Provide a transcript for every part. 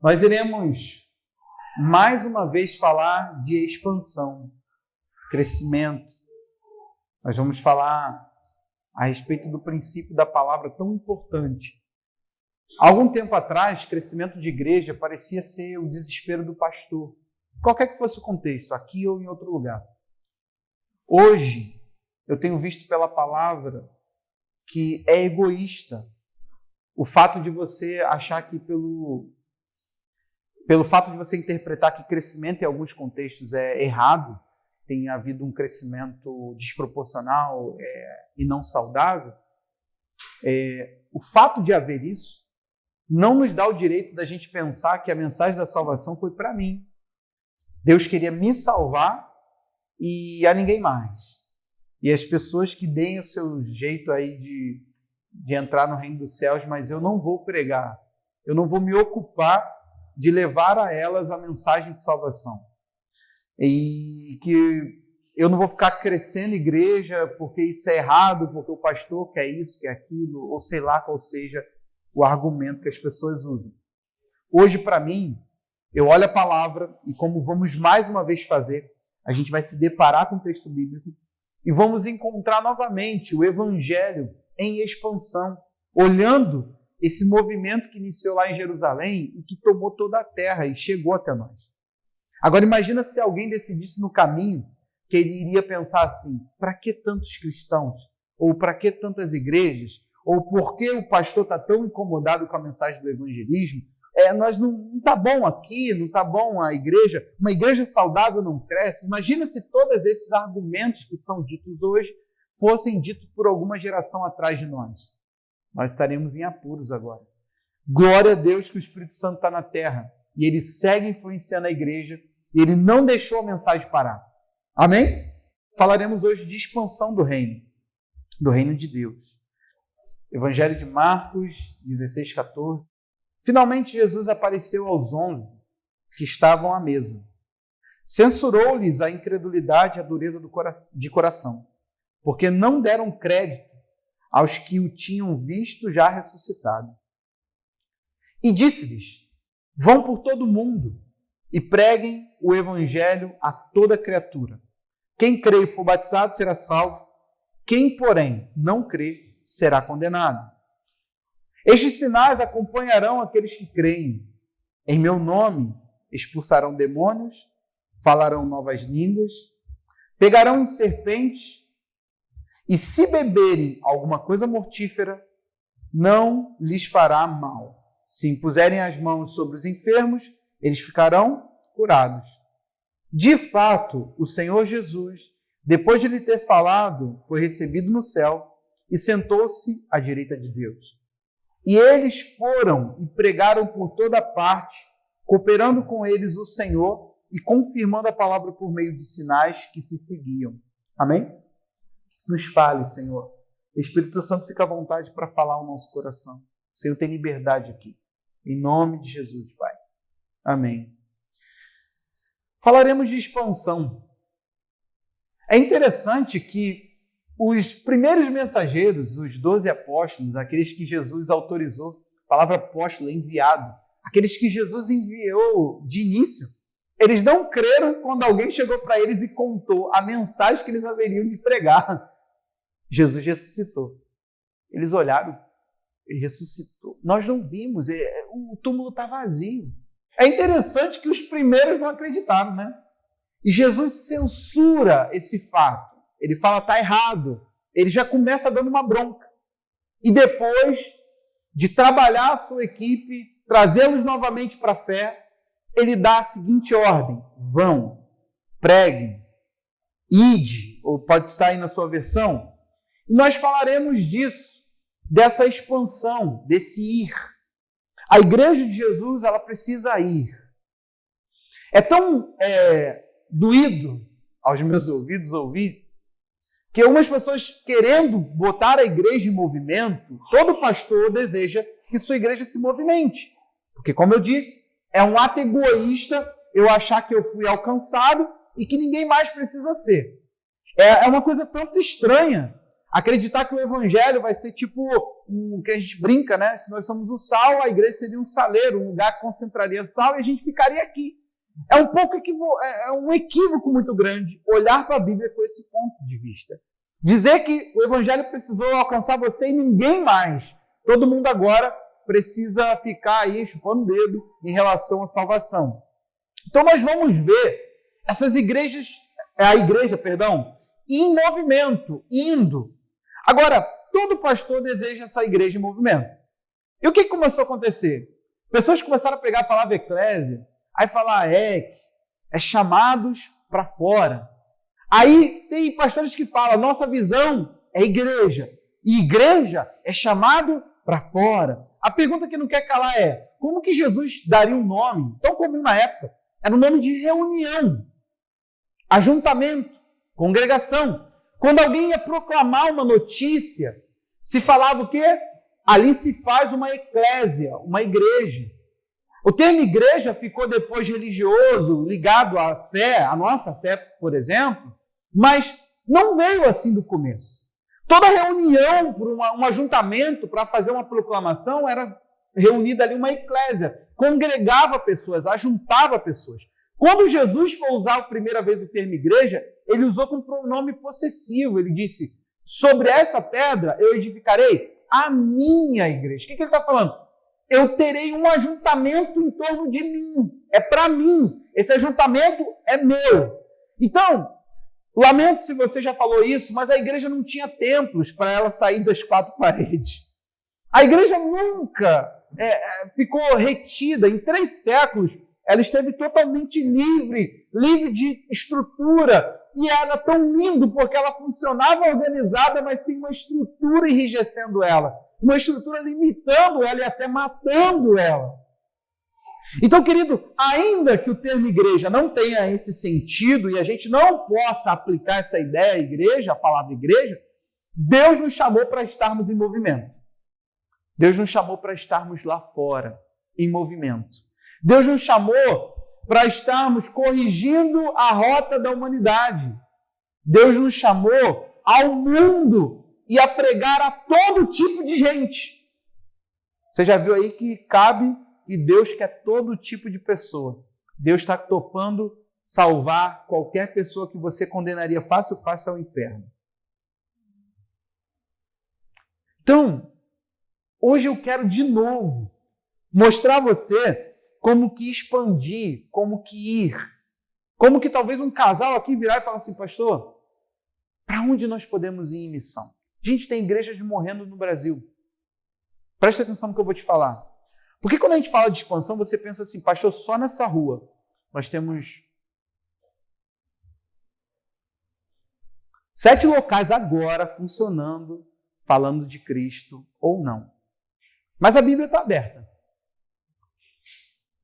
Nós iremos mais uma vez falar de expansão, crescimento. Nós vamos falar a respeito do princípio da palavra tão importante. Há algum tempo atrás, crescimento de igreja parecia ser o desespero do pastor, qualquer que fosse o contexto, aqui ou em outro lugar. Hoje, eu tenho visto pela palavra que é egoísta o fato de você achar que pelo fato de você interpretar que crescimento em alguns contextos é errado, tem havido um crescimento desproporcional e não saudável, o fato de haver isso não nos dá o direito da gente pensar que a mensagem da salvação foi para mim. Deus queria me salvar e a ninguém mais. E as pessoas que deem o seu jeito aí de entrar no reino dos céus, mas eu não vou pregar, eu não vou me ocupar de levar a elas a mensagem de salvação. E que eu não vou ficar crescendo igreja porque isso é errado, porque o pastor quer isso, quer aquilo, ou sei lá qual seja o argumento que as pessoas usam. Hoje, para mim, eu olho a palavra e como vamos mais uma vez fazer, a gente vai se deparar com o texto bíblico e vamos encontrar novamente o evangelho em expansão, olhando esse movimento que iniciou lá em Jerusalém e que tomou toda a terra e chegou até nós. Agora imagina se alguém decidisse no caminho que ele iria pensar assim, para que tantos cristãos? Ou para que tantas igrejas? Ou por que o pastor está tão incomodado com a mensagem do evangelismo? Nós não está bom aqui, não está bom a igreja, uma igreja saudável não cresce. Imagina se todos esses argumentos que são ditos hoje fossem ditos por alguma geração atrás de nós. Nós estaremos em apuros agora. Glória a Deus que o Espírito Santo está na terra e ele segue influenciando a igreja e ele não deixou a mensagem parar. Amém? Falaremos hoje de expansão do reino de Deus. Evangelho de Marcos 16:14. Finalmente Jesus apareceu aos 11 que estavam à mesa. Censurou-lhes a incredulidade e a dureza de coração, porque não deram crédito aos que o tinham visto já ressuscitado. E disse-lhes, vão por todo o mundo e preguem o evangelho a toda criatura. Quem crê e for batizado será salvo, quem, porém, não crê será condenado. Estes sinais acompanharão aqueles que creem. Em meu nome expulsarão demônios, falarão novas línguas, pegarão em serpentes, e se beberem alguma coisa mortífera, não lhes fará mal. Se impuserem as mãos sobre os enfermos, eles ficarão curados. De fato, o Senhor Jesus, depois de lhe ter falado, foi recebido no céu e sentou-se à direita de Deus. E eles foram e pregaram por toda parte, cooperando com eles o Senhor e confirmando a palavra por meio de sinais que se seguiam. Amém? Nos fale, Senhor. O Espírito Santo fica à vontade para falar ao nosso coração. O Senhor tem liberdade aqui. Em nome de Jesus, Pai. Amém. Falaremos de expansão. É interessante que os primeiros mensageiros, os 12 apóstolos, aqueles que Jesus autorizou, a palavra apóstolo, enviado, aqueles que Jesus enviou de início, eles não creram quando alguém chegou para eles e contou a mensagem que eles haveriam de pregar. Jesus ressuscitou. Eles olharam, ele ressuscitou. Nós não vimos, o túmulo está vazio. É interessante que os primeiros não acreditaram, né? E Jesus censura esse fato. Ele fala, está errado. Ele já começa dando uma bronca. E depois de trabalhar a sua equipe, trazê-los novamente para a fé, ele dá a seguinte ordem: vão, preguem, ide, ou pode estar aí na sua versão. E nós falaremos disso, dessa expansão, desse ir. A igreja de Jesus, ela precisa ir. É tão doído aos meus ouvidos ouvir que algumas pessoas querendo botar a igreja em movimento, todo pastor deseja que sua igreja se movimente. Porque, como eu disse, é um ato egoísta eu achar que eu fui alcançado e que ninguém mais precisa ser. É uma coisa tanto estranha. Acreditar que o evangelho vai ser tipo que a gente brinca, né? Se nós somos o sal, a igreja seria um saleiro, um lugar que concentraria sal e a gente ficaria aqui. É um equívoco muito grande olhar para a Bíblia com esse ponto de vista. Dizer que o evangelho precisou alcançar você e ninguém mais. Todo mundo agora precisa ficar aí chupando o dedo em relação à salvação. Então nós vamos ver essas igrejas, em movimento, indo. Agora, todo pastor deseja essa igreja em movimento. E o que começou a acontecer? Pessoas começaram a pegar a palavra eclésia, aí falar é chamados para fora. Aí tem pastores que falam, nossa visão é igreja, e igreja é chamado para fora. A pergunta que não quer calar é, como que Jesus daria um nome tão comum na época? Era um nome de reunião, ajuntamento, congregação. Quando alguém ia proclamar uma notícia, se falava o quê? Ali se faz uma eclésia, uma igreja. O termo igreja ficou depois religioso, ligado à fé, à nossa fé, por exemplo, mas não veio assim do começo. Toda reunião, por um ajuntamento para fazer uma proclamação, era reunida ali uma eclésia, congregava pessoas, ajuntava pessoas. Quando Jesus foi usar a primeira vez o termo igreja, ele usou com pronome possessivo. Ele disse, sobre essa pedra eu edificarei a minha igreja. O que ele está falando? Eu terei um ajuntamento em torno de mim. É para mim. Esse ajuntamento é meu. Então, lamento se você já falou isso, mas a igreja não tinha templos para ela sair das quatro paredes. A igreja nunca ficou retida. Em 3 séculos, ela esteve totalmente livre de estrutura. E era tão lindo porque ela funcionava organizada, mas sem uma estrutura enrijecendo ela. Uma estrutura limitando ela e até matando ela. Então, querido, ainda que o termo igreja não tenha esse sentido e a gente não possa aplicar essa ideia igreja, a palavra igreja, Deus nos chamou para estarmos em movimento. Deus nos chamou para estarmos lá fora, em movimento. Deus nos chamou para estarmos corrigindo a rota da humanidade. Deus nos chamou ao mundo e a pregar a todo tipo de gente. Você já viu aí que cabe e Deus quer todo tipo de pessoa. Deus está topando salvar qualquer pessoa que você condenaria fácil ao inferno. Então, hoje eu quero de novo mostrar a você como que expandir, como que ir. Como que talvez um casal aqui virar e falar assim, pastor, para onde nós podemos ir em missão? Gente, tem igrejas morrendo no Brasil. Presta atenção no que eu vou te falar. Porque quando a gente fala de expansão, você pensa assim, pastor, só nessa rua nós temos 7 locais agora funcionando, falando de Cristo ou não. Mas a Bíblia está aberta.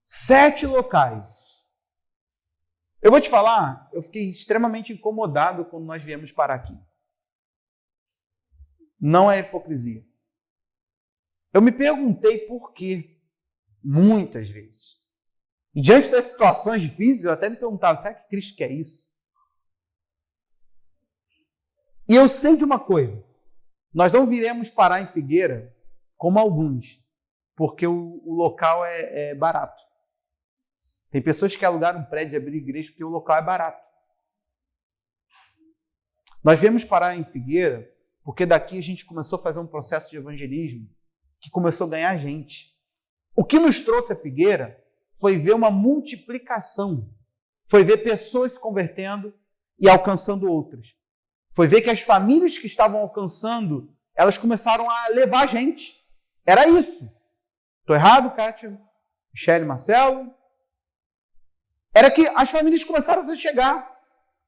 7 locais. Eu vou te falar, eu fiquei extremamente incomodado quando nós viemos parar aqui. Não é hipocrisia. Eu me perguntei por quê, muitas vezes. E diante das situações difíceis, eu até me perguntava, será que Cristo quer isso? E eu sei de uma coisa, nós não viremos parar em Figueira como alguns, porque o local é barato. Tem pessoas que alugaram um prédio e abriram igreja porque o local é barato. Nós viemos parar em Figueira porque daqui a gente começou a fazer um processo de evangelismo que começou a ganhar gente. O que nos trouxe a Figueira foi ver uma multiplicação. Foi ver pessoas se convertendo e alcançando outras. Foi ver que as famílias que estavam alcançando, elas começaram a levar gente. Era isso. Estou errado, Kátia? Michele, Marcelo? Era que as famílias começaram a chegar.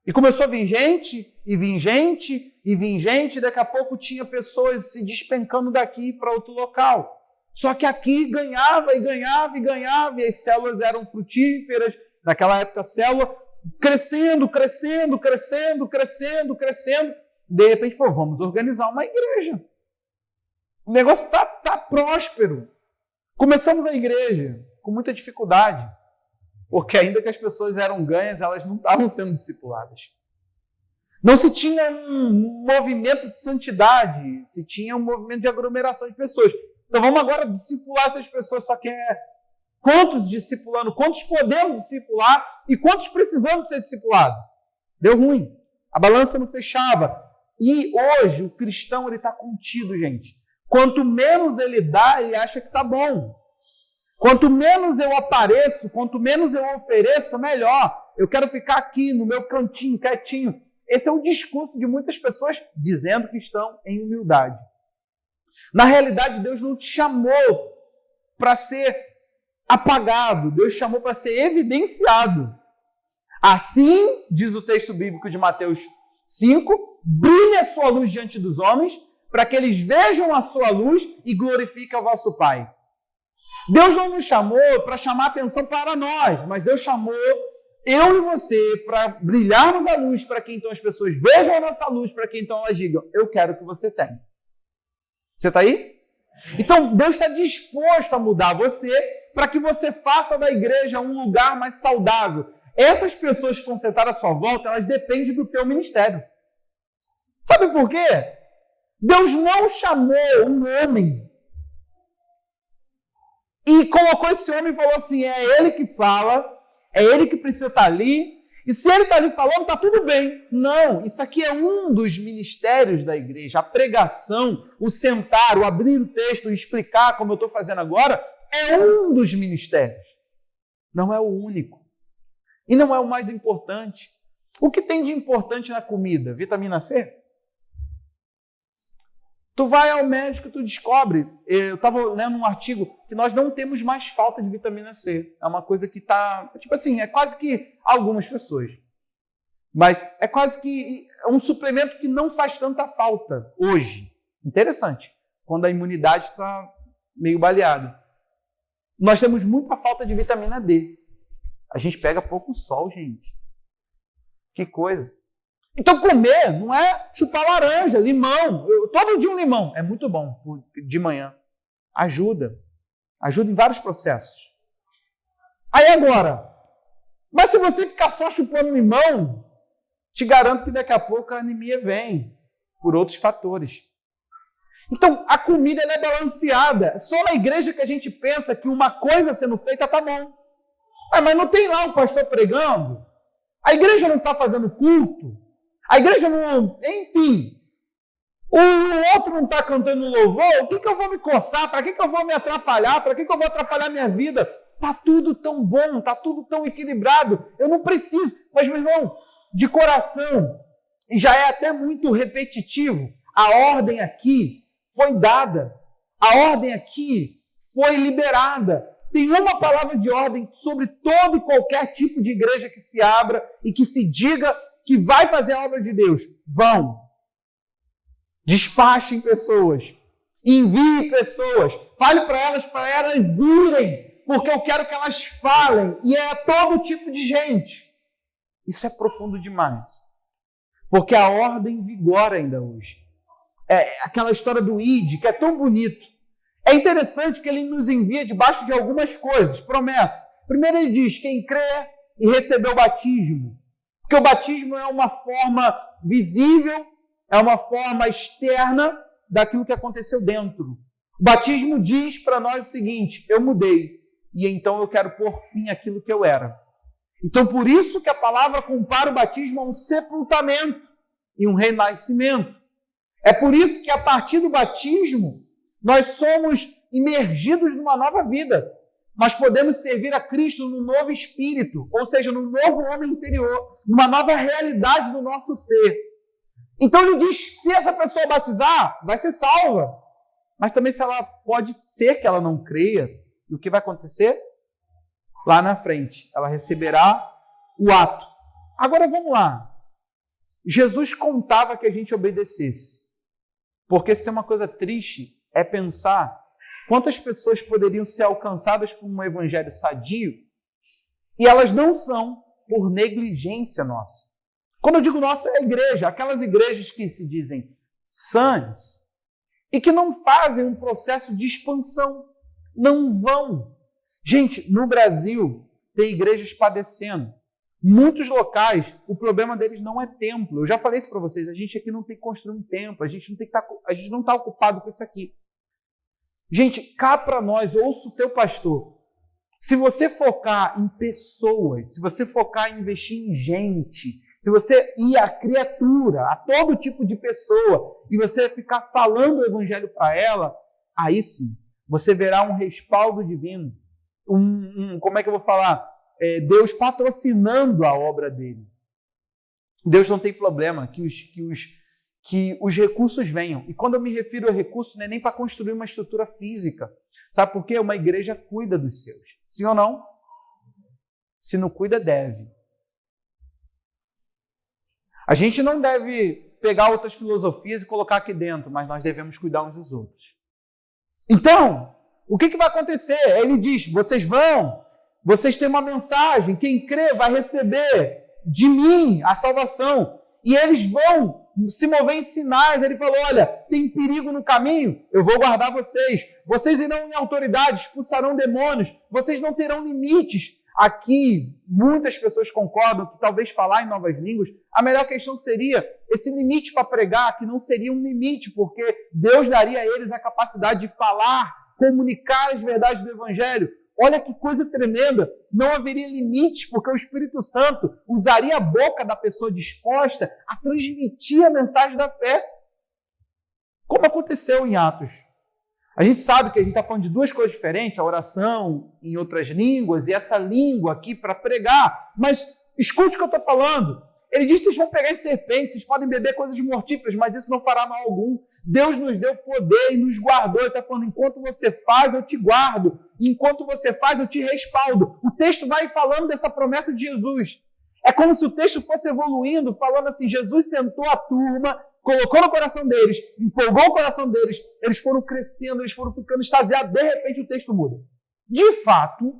E começou a vir gente, e vir gente, e vir gente. Daqui a pouco tinha pessoas se despencando daqui para outro local. Só que aqui ganhava, e as células eram frutíferas. Naquela época, a célula crescendo. De repente, falou, vamos organizar uma igreja. O negócio está próspero. Começamos a igreja com muita dificuldade. Porque ainda que as pessoas eram ganhas, elas não estavam sendo discipuladas. Não se tinha um movimento de santidade, se tinha um movimento de aglomeração de pessoas. Então vamos agora discipular essas pessoas, só que quantos discipulando, quantos podemos discipular e quantos precisamos ser discipulados? Deu ruim, a balança não fechava. E hoje o cristão está contido, gente. Quanto menos ele dá, ele acha que está bom. Quanto menos eu apareço, quanto menos eu ofereço, melhor. Eu quero ficar aqui no meu cantinho, quietinho. Esse é o discurso de muitas pessoas dizendo que estão em humildade. Na realidade, Deus não te chamou para ser apagado. Deus chamou para ser evidenciado. Assim, diz o texto bíblico de Mateus 5, brilhe a sua luz diante dos homens, para que eles vejam a sua luz e glorifiquem o vosso Pai. Deus não nos chamou para chamar atenção para nós, mas Deus chamou eu e você para brilharmos a luz, para que então as pessoas vejam a nossa luz, para que então elas digam, eu quero o que você tem. Você está aí? Então, Deus está disposto a mudar você para que você faça da igreja um lugar mais saudável. Essas pessoas que estão sentadas à sua volta, elas dependem do teu ministério. Sabe por quê? Deus não chamou um homem e colocou esse homem e falou assim, é ele que fala, é ele que precisa estar ali, e se ele está ali falando, está tudo bem. Não, isso aqui é um dos ministérios da igreja. A pregação, o sentar, o abrir o texto e explicar, como eu estou fazendo agora, é um dos ministérios. Não é o único. E não é o mais importante. O que tem de importante na comida? Vitamina C? Tu vai ao médico, tu descobre, eu estava lendo um artigo, que nós não temos mais falta de vitamina C. É uma coisa que está, tipo assim, é quase que algumas pessoas. Mas é quase que um suplemento que não faz tanta falta hoje. Interessante, quando a imunidade está meio baleada. Nós temos muita falta de vitamina D. A gente pega pouco sol, gente. Que coisa. Então comer não é chupar laranja, limão. Todo dia um limão. É muito bom de manhã. Ajuda. Ajuda em vários processos. Aí agora, mas se você ficar só chupando limão, te garanto que daqui a pouco a anemia vem por outros fatores. Então a comida ela é balanceada. Só na igreja que a gente pensa que uma coisa sendo feita tá bom. Mas não tem lá um pastor pregando. A igreja não está fazendo culto. A igreja não... Enfim. O outro não está cantando louvor. O que eu vou me coçar? Para que eu vou me atrapalhar? Para que eu vou atrapalhar minha vida? Está tudo tão bom, está tudo tão equilibrado. Eu não preciso. Mas, meu irmão, de coração, e já é até muito repetitivo, a ordem aqui foi dada. A ordem aqui foi liberada. Tem uma palavra de ordem sobre todo e qualquer tipo de igreja que se abra e que se diga que vai fazer a obra de Deus. Vão. Despachem pessoas. Enviem pessoas. Fale para elas irem. Porque eu quero que elas falem. E é todo tipo de gente. Isso é profundo demais. Porque a ordem vigora ainda hoje. É aquela história do ID, que é tão bonito. É interessante que ele nos envia debaixo de algumas coisas, promessa. Primeiro ele diz, quem crê e recebeu o batismo. Porque o batismo é uma forma visível, é uma forma externa daquilo que aconteceu dentro. O batismo diz para nós o seguinte, eu mudei, e então eu quero pôr fim àquilo que eu era. Então por isso que a palavra compara o batismo a um sepultamento e um renascimento. É por isso que a partir do batismo, nós somos imergidos numa nova vida. Nós podemos servir a Cristo num novo espírito, ou seja, num novo homem interior, numa nova realidade do nosso ser. Então ele diz, se essa pessoa batizar, vai ser salva. Mas também se ela pode ser que ela não creia, e o que vai acontecer? Lá na frente, ela receberá o ato. Agora vamos lá. Jesus contava que a gente obedecesse. Porque se tem uma coisa triste, é pensar quantas pessoas poderiam ser alcançadas por um evangelho sadio e elas não são por negligência nossa. Quando eu digo nossa, é a igreja, aquelas igrejas que se dizem sãs e que não fazem um processo de expansão, não vão. Gente, no Brasil tem igrejas padecendo. Muitos locais, o problema deles não é templo. Eu já falei isso para vocês, a gente aqui não tem que construir um templo, a gente não está ocupado com isso aqui. Gente, cá para nós, ouça o teu pastor. Se você focar em pessoas, se você focar em investir em gente, se você ir à criatura, a todo tipo de pessoa, e você ficar falando o evangelho para ela, aí sim, você verá um respaldo divino. Como é que eu vou falar? Deus patrocinando a obra dele. Deus não tem problema que os recursos venham. E quando eu me refiro a recursos, não é nem para construir uma estrutura física. Sabe por quê? Uma igreja cuida dos seus. Sim ou não? Se não cuida, deve. A gente não deve pegar outras filosofias e colocar aqui dentro, mas nós devemos cuidar uns dos outros. Então, o que vai acontecer? Ele diz, vocês têm uma mensagem, quem crê vai receber de mim a salvação. E eles vão se mover em sinais. Ele falou, olha, tem perigo no caminho, eu vou guardar vocês. Vocês irão em autoridade, expulsarão demônios, vocês não terão limites. Aqui, muitas pessoas concordam que talvez falar em novas línguas, a melhor questão seria esse limite para pregar, que não seria um limite, porque Deus daria a eles a capacidade de falar, comunicar as verdades do Evangelho. Olha que coisa tremenda, não haveria limites, porque o Espírito Santo usaria a boca da pessoa disposta a transmitir a mensagem da fé. Como aconteceu em Atos. A gente sabe que a gente está falando de duas coisas diferentes, a oração em outras línguas e essa língua aqui para pregar. Mas escute o que eu estou falando. Ele diz que vocês vão pegar em serpentes, vocês podem beber coisas mortíferas, mas isso não fará mal algum. Deus nos deu poder e nos guardou. Ele está falando, enquanto você faz, eu te guardo. Enquanto você faz, eu te respaldo. O texto vai falando dessa promessa de Jesus. É como se o texto fosse evoluindo, falando assim, Jesus sentou a turma, colocou no coração deles, empolgou o coração deles, eles foram crescendo, eles foram ficando extasiados, de repente o texto muda. De fato,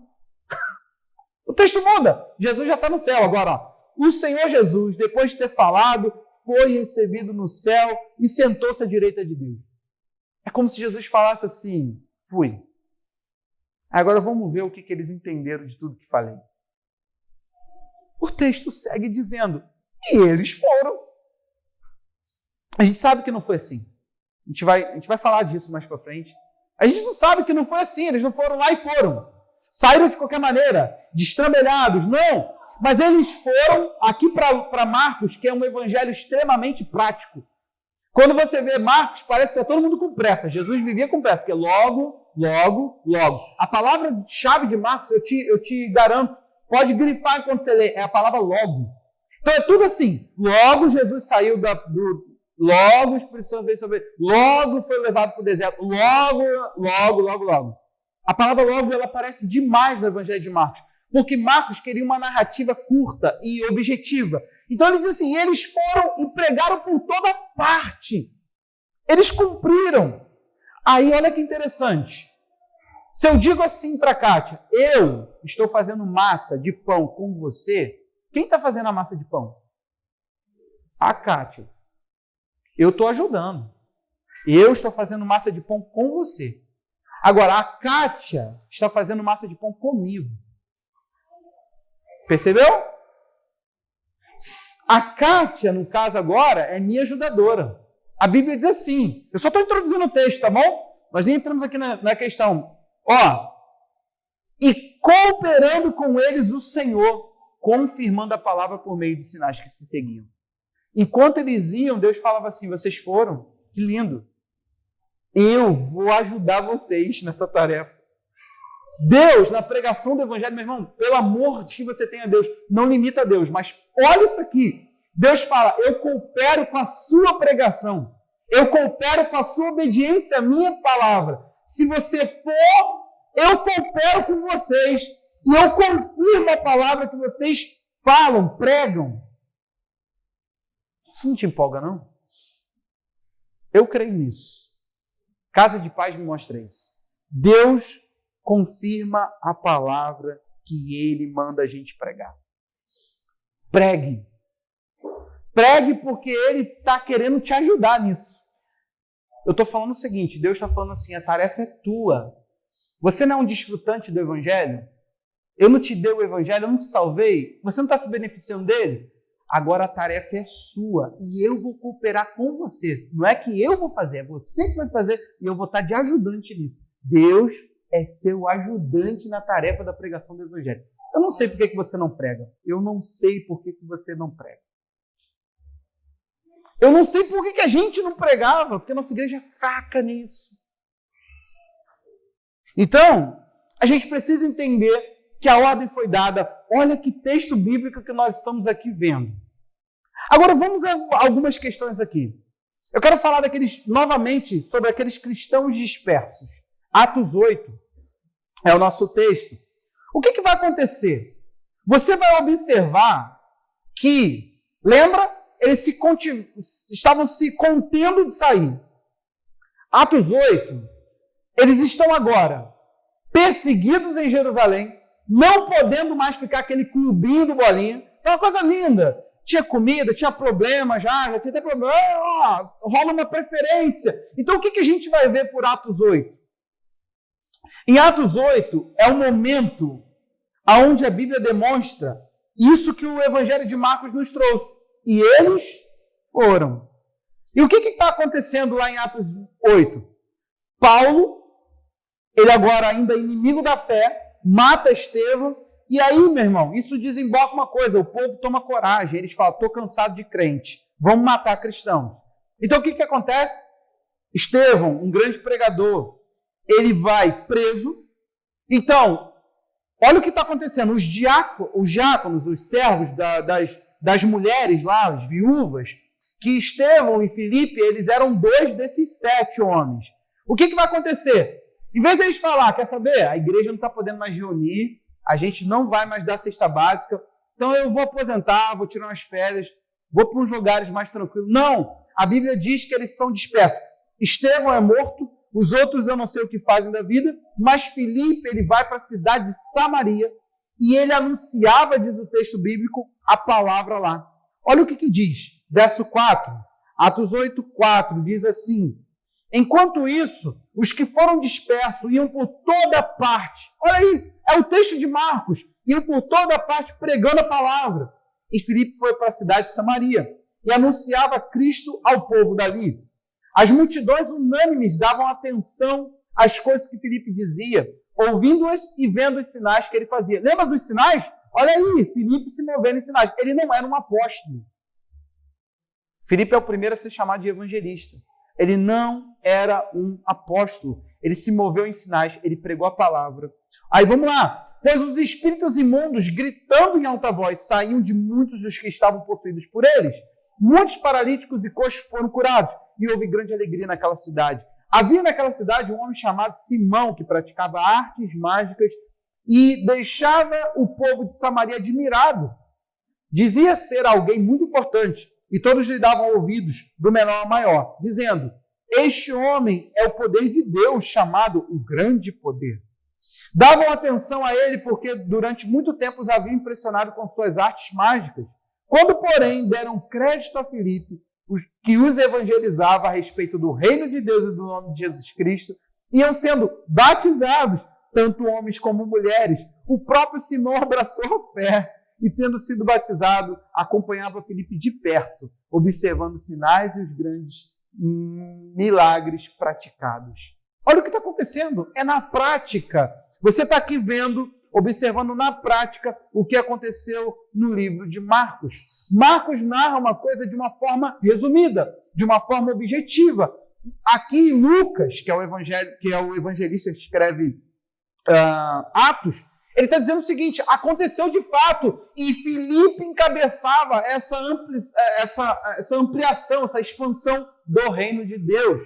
o texto muda. Jesus já está no céu agora. Ó. O Senhor Jesus, depois de ter falado, foi recebido no céu e sentou-se à direita de Deus. É como se Jesus falasse assim, fui. Agora vamos ver o que eles entenderam de tudo que falei. O texto segue dizendo, e eles foram. A gente sabe que não foi assim. A gente vai falar disso mais para frente. A gente não sabe que não foi assim. Eles não foram lá e foram. Saíram de qualquer maneira, destrambelhados. Não. Mas eles foram aqui para Marcos, que é um evangelho extremamente prático. Quando você vê Marcos, parece que está todo mundo com pressa. Jesus vivia com pressa, porque logo. A palavra-chave de Marcos, eu te garanto, pode grifar enquanto você lê, é a palavra logo. Então é tudo assim. Logo Jesus saiu logo o Espírito Santo veio sobre ele. Logo foi levado para o deserto. Logo. A palavra logo, ela aparece demais no Evangelho de Marcos. Porque Marcos queria uma narrativa curta e objetiva. Então ele diz assim, eles foram e pregaram por toda parte. Eles cumpriram. Aí olha que interessante. Se eu digo assim para a Kátia, eu estou fazendo massa de pão com você, quem está fazendo a massa de pão? A Kátia. Eu estou ajudando. Eu estou fazendo massa de pão com você. Agora, a Kátia está fazendo massa de pão comigo. Percebeu? A Kátia, no caso agora, é minha ajudadora. A Bíblia diz assim, eu só estou introduzindo o texto, tá bom? Nós entramos aqui na questão. Ó, e cooperando com eles o Senhor, confirmando a palavra por meio de sinais que se seguiam. Enquanto eles iam, Deus falava assim, vocês foram, que lindo. Eu vou ajudar vocês nessa tarefa. Deus, na pregação do Evangelho, meu irmão, pelo amor que você tem a Deus, não limita a Deus, mas olha isso aqui. Deus fala, eu coopero com a sua pregação. Eu coopero com a sua obediência à minha palavra. Se você for, eu coopero com vocês. E eu confirmo a palavra que vocês falam, pregam. Isso não te empolga, não? Eu creio nisso. Casa de Paz me mostra isso. Deus confirma a palavra que Ele manda a gente pregar. Pregue. Pregue porque Ele está querendo te ajudar nisso. Eu estou falando o seguinte, Deus está falando assim, a tarefa é tua. Você não é um desfrutante do Evangelho? Eu não te dei o evangelho, eu não te salvei, você não está se beneficiando dele? Agora a tarefa é sua e eu vou cooperar com você. Não é que eu vou fazer, é você que vai fazer e eu vou estar de ajudante nisso. Deus é seu ajudante na tarefa da pregação do evangelho. Eu não sei por que você não prega. Eu não sei por que você não prega. Eu não sei por que a gente não pregava, porque a nossa igreja é fraca nisso. Então, a gente precisa entender que a ordem foi dada. Olha que texto bíblico que nós estamos aqui vendo. Agora vamos a algumas questões aqui. Eu quero falar novamente sobre aqueles cristãos dispersos. Atos 8 é o nosso texto. O que vai acontecer? Você vai observar que, lembra, eles estavam se contendo de sair. Atos 8, eles estão agora perseguidos em Jerusalém, não podendo mais ficar aquele clubinho do bolinha. É uma coisa linda. Tinha comida, tinha problema já tinha até problema. Rola uma preferência. Então o que a gente vai ver por Atos 8? Em Atos 8 é o momento onde a Bíblia demonstra isso que o Evangelho de Marcos nos trouxe. E eles foram. E o que está acontecendo lá em Atos 8? Paulo, ele agora ainda inimigo da fé, mata Estevão. E aí, meu irmão, isso desemboca uma coisa, o povo toma coragem, eles falam, estou cansado de crente, vamos matar cristãos. Então o que acontece? Estevão, um grande pregador, ele vai preso. Então, olha o que está acontecendo, os diáconos, os servos das mulheres lá, as viúvas, que Estevão e Filipe, eles eram 2 desses 7 homens. O que vai acontecer? Em vez de eles falar, quer saber, a igreja não está podendo mais reunir, a gente não vai mais dar cesta básica, então eu vou aposentar, vou tirar umas férias, vou para uns lugares mais tranquilos. Não, a Bíblia diz que eles são dispersos. Estevão é morto, os outros eu não sei o que fazem da vida, mas Filipe, ele vai para a cidade de Samaria e ele anunciava, diz o texto bíblico, a palavra lá. Olha o que diz, verso 4, Atos 8, 4, diz assim: enquanto isso, os que foram dispersos iam por toda parte. Olha aí, é o texto de Marcos. Iam por toda parte pregando a palavra. E Filipe foi para a cidade de Samaria e anunciava Cristo ao povo dali. As multidões unânimes davam atenção às coisas que Filipe dizia, ouvindo-as e vendo os sinais que ele fazia. Lembra dos sinais? Olha aí, Filipe se movendo em sinais. Ele não era um apóstolo. Filipe é o primeiro a ser chamado de evangelista. Ele não era um apóstolo. Ele se moveu em sinais, ele pregou a palavra. Aí vamos lá. Pois os espíritos imundos, gritando em alta voz, saíam de muitos dos que estavam possuídos por eles. Muitos paralíticos e coxos foram curados. E houve grande alegria naquela cidade. Havia naquela cidade um homem chamado Simão, que praticava artes mágicas e deixava o povo de Samaria admirado. Dizia ser alguém muito importante. E todos lhe davam ouvidos, do menor ao maior, dizendo: este homem é o poder de Deus, chamado o grande poder. Davam atenção a ele porque durante muito tempo os haviam impressionado com suas artes mágicas. Quando, porém, deram crédito a Filipe, que os evangelizava a respeito do reino de Deus e do nome de Jesus Cristo, iam sendo batizados, tanto homens como mulheres. O próprio Simão abraçou a fé. E tendo sido batizado, acompanhava Filipe de perto, observando os sinais e os grandes milagres praticados. Olha o que está acontecendo. É na prática. Você está aqui vendo, observando na prática o que aconteceu no livro de Marcos. Marcos narra uma coisa de uma forma resumida, de uma forma objetiva. Aqui Lucas, que é o evangelista que escreve Atos, ele está dizendo o seguinte: aconteceu de fato, e Filipe encabeçava essa ampliação, essa expansão do reino de Deus.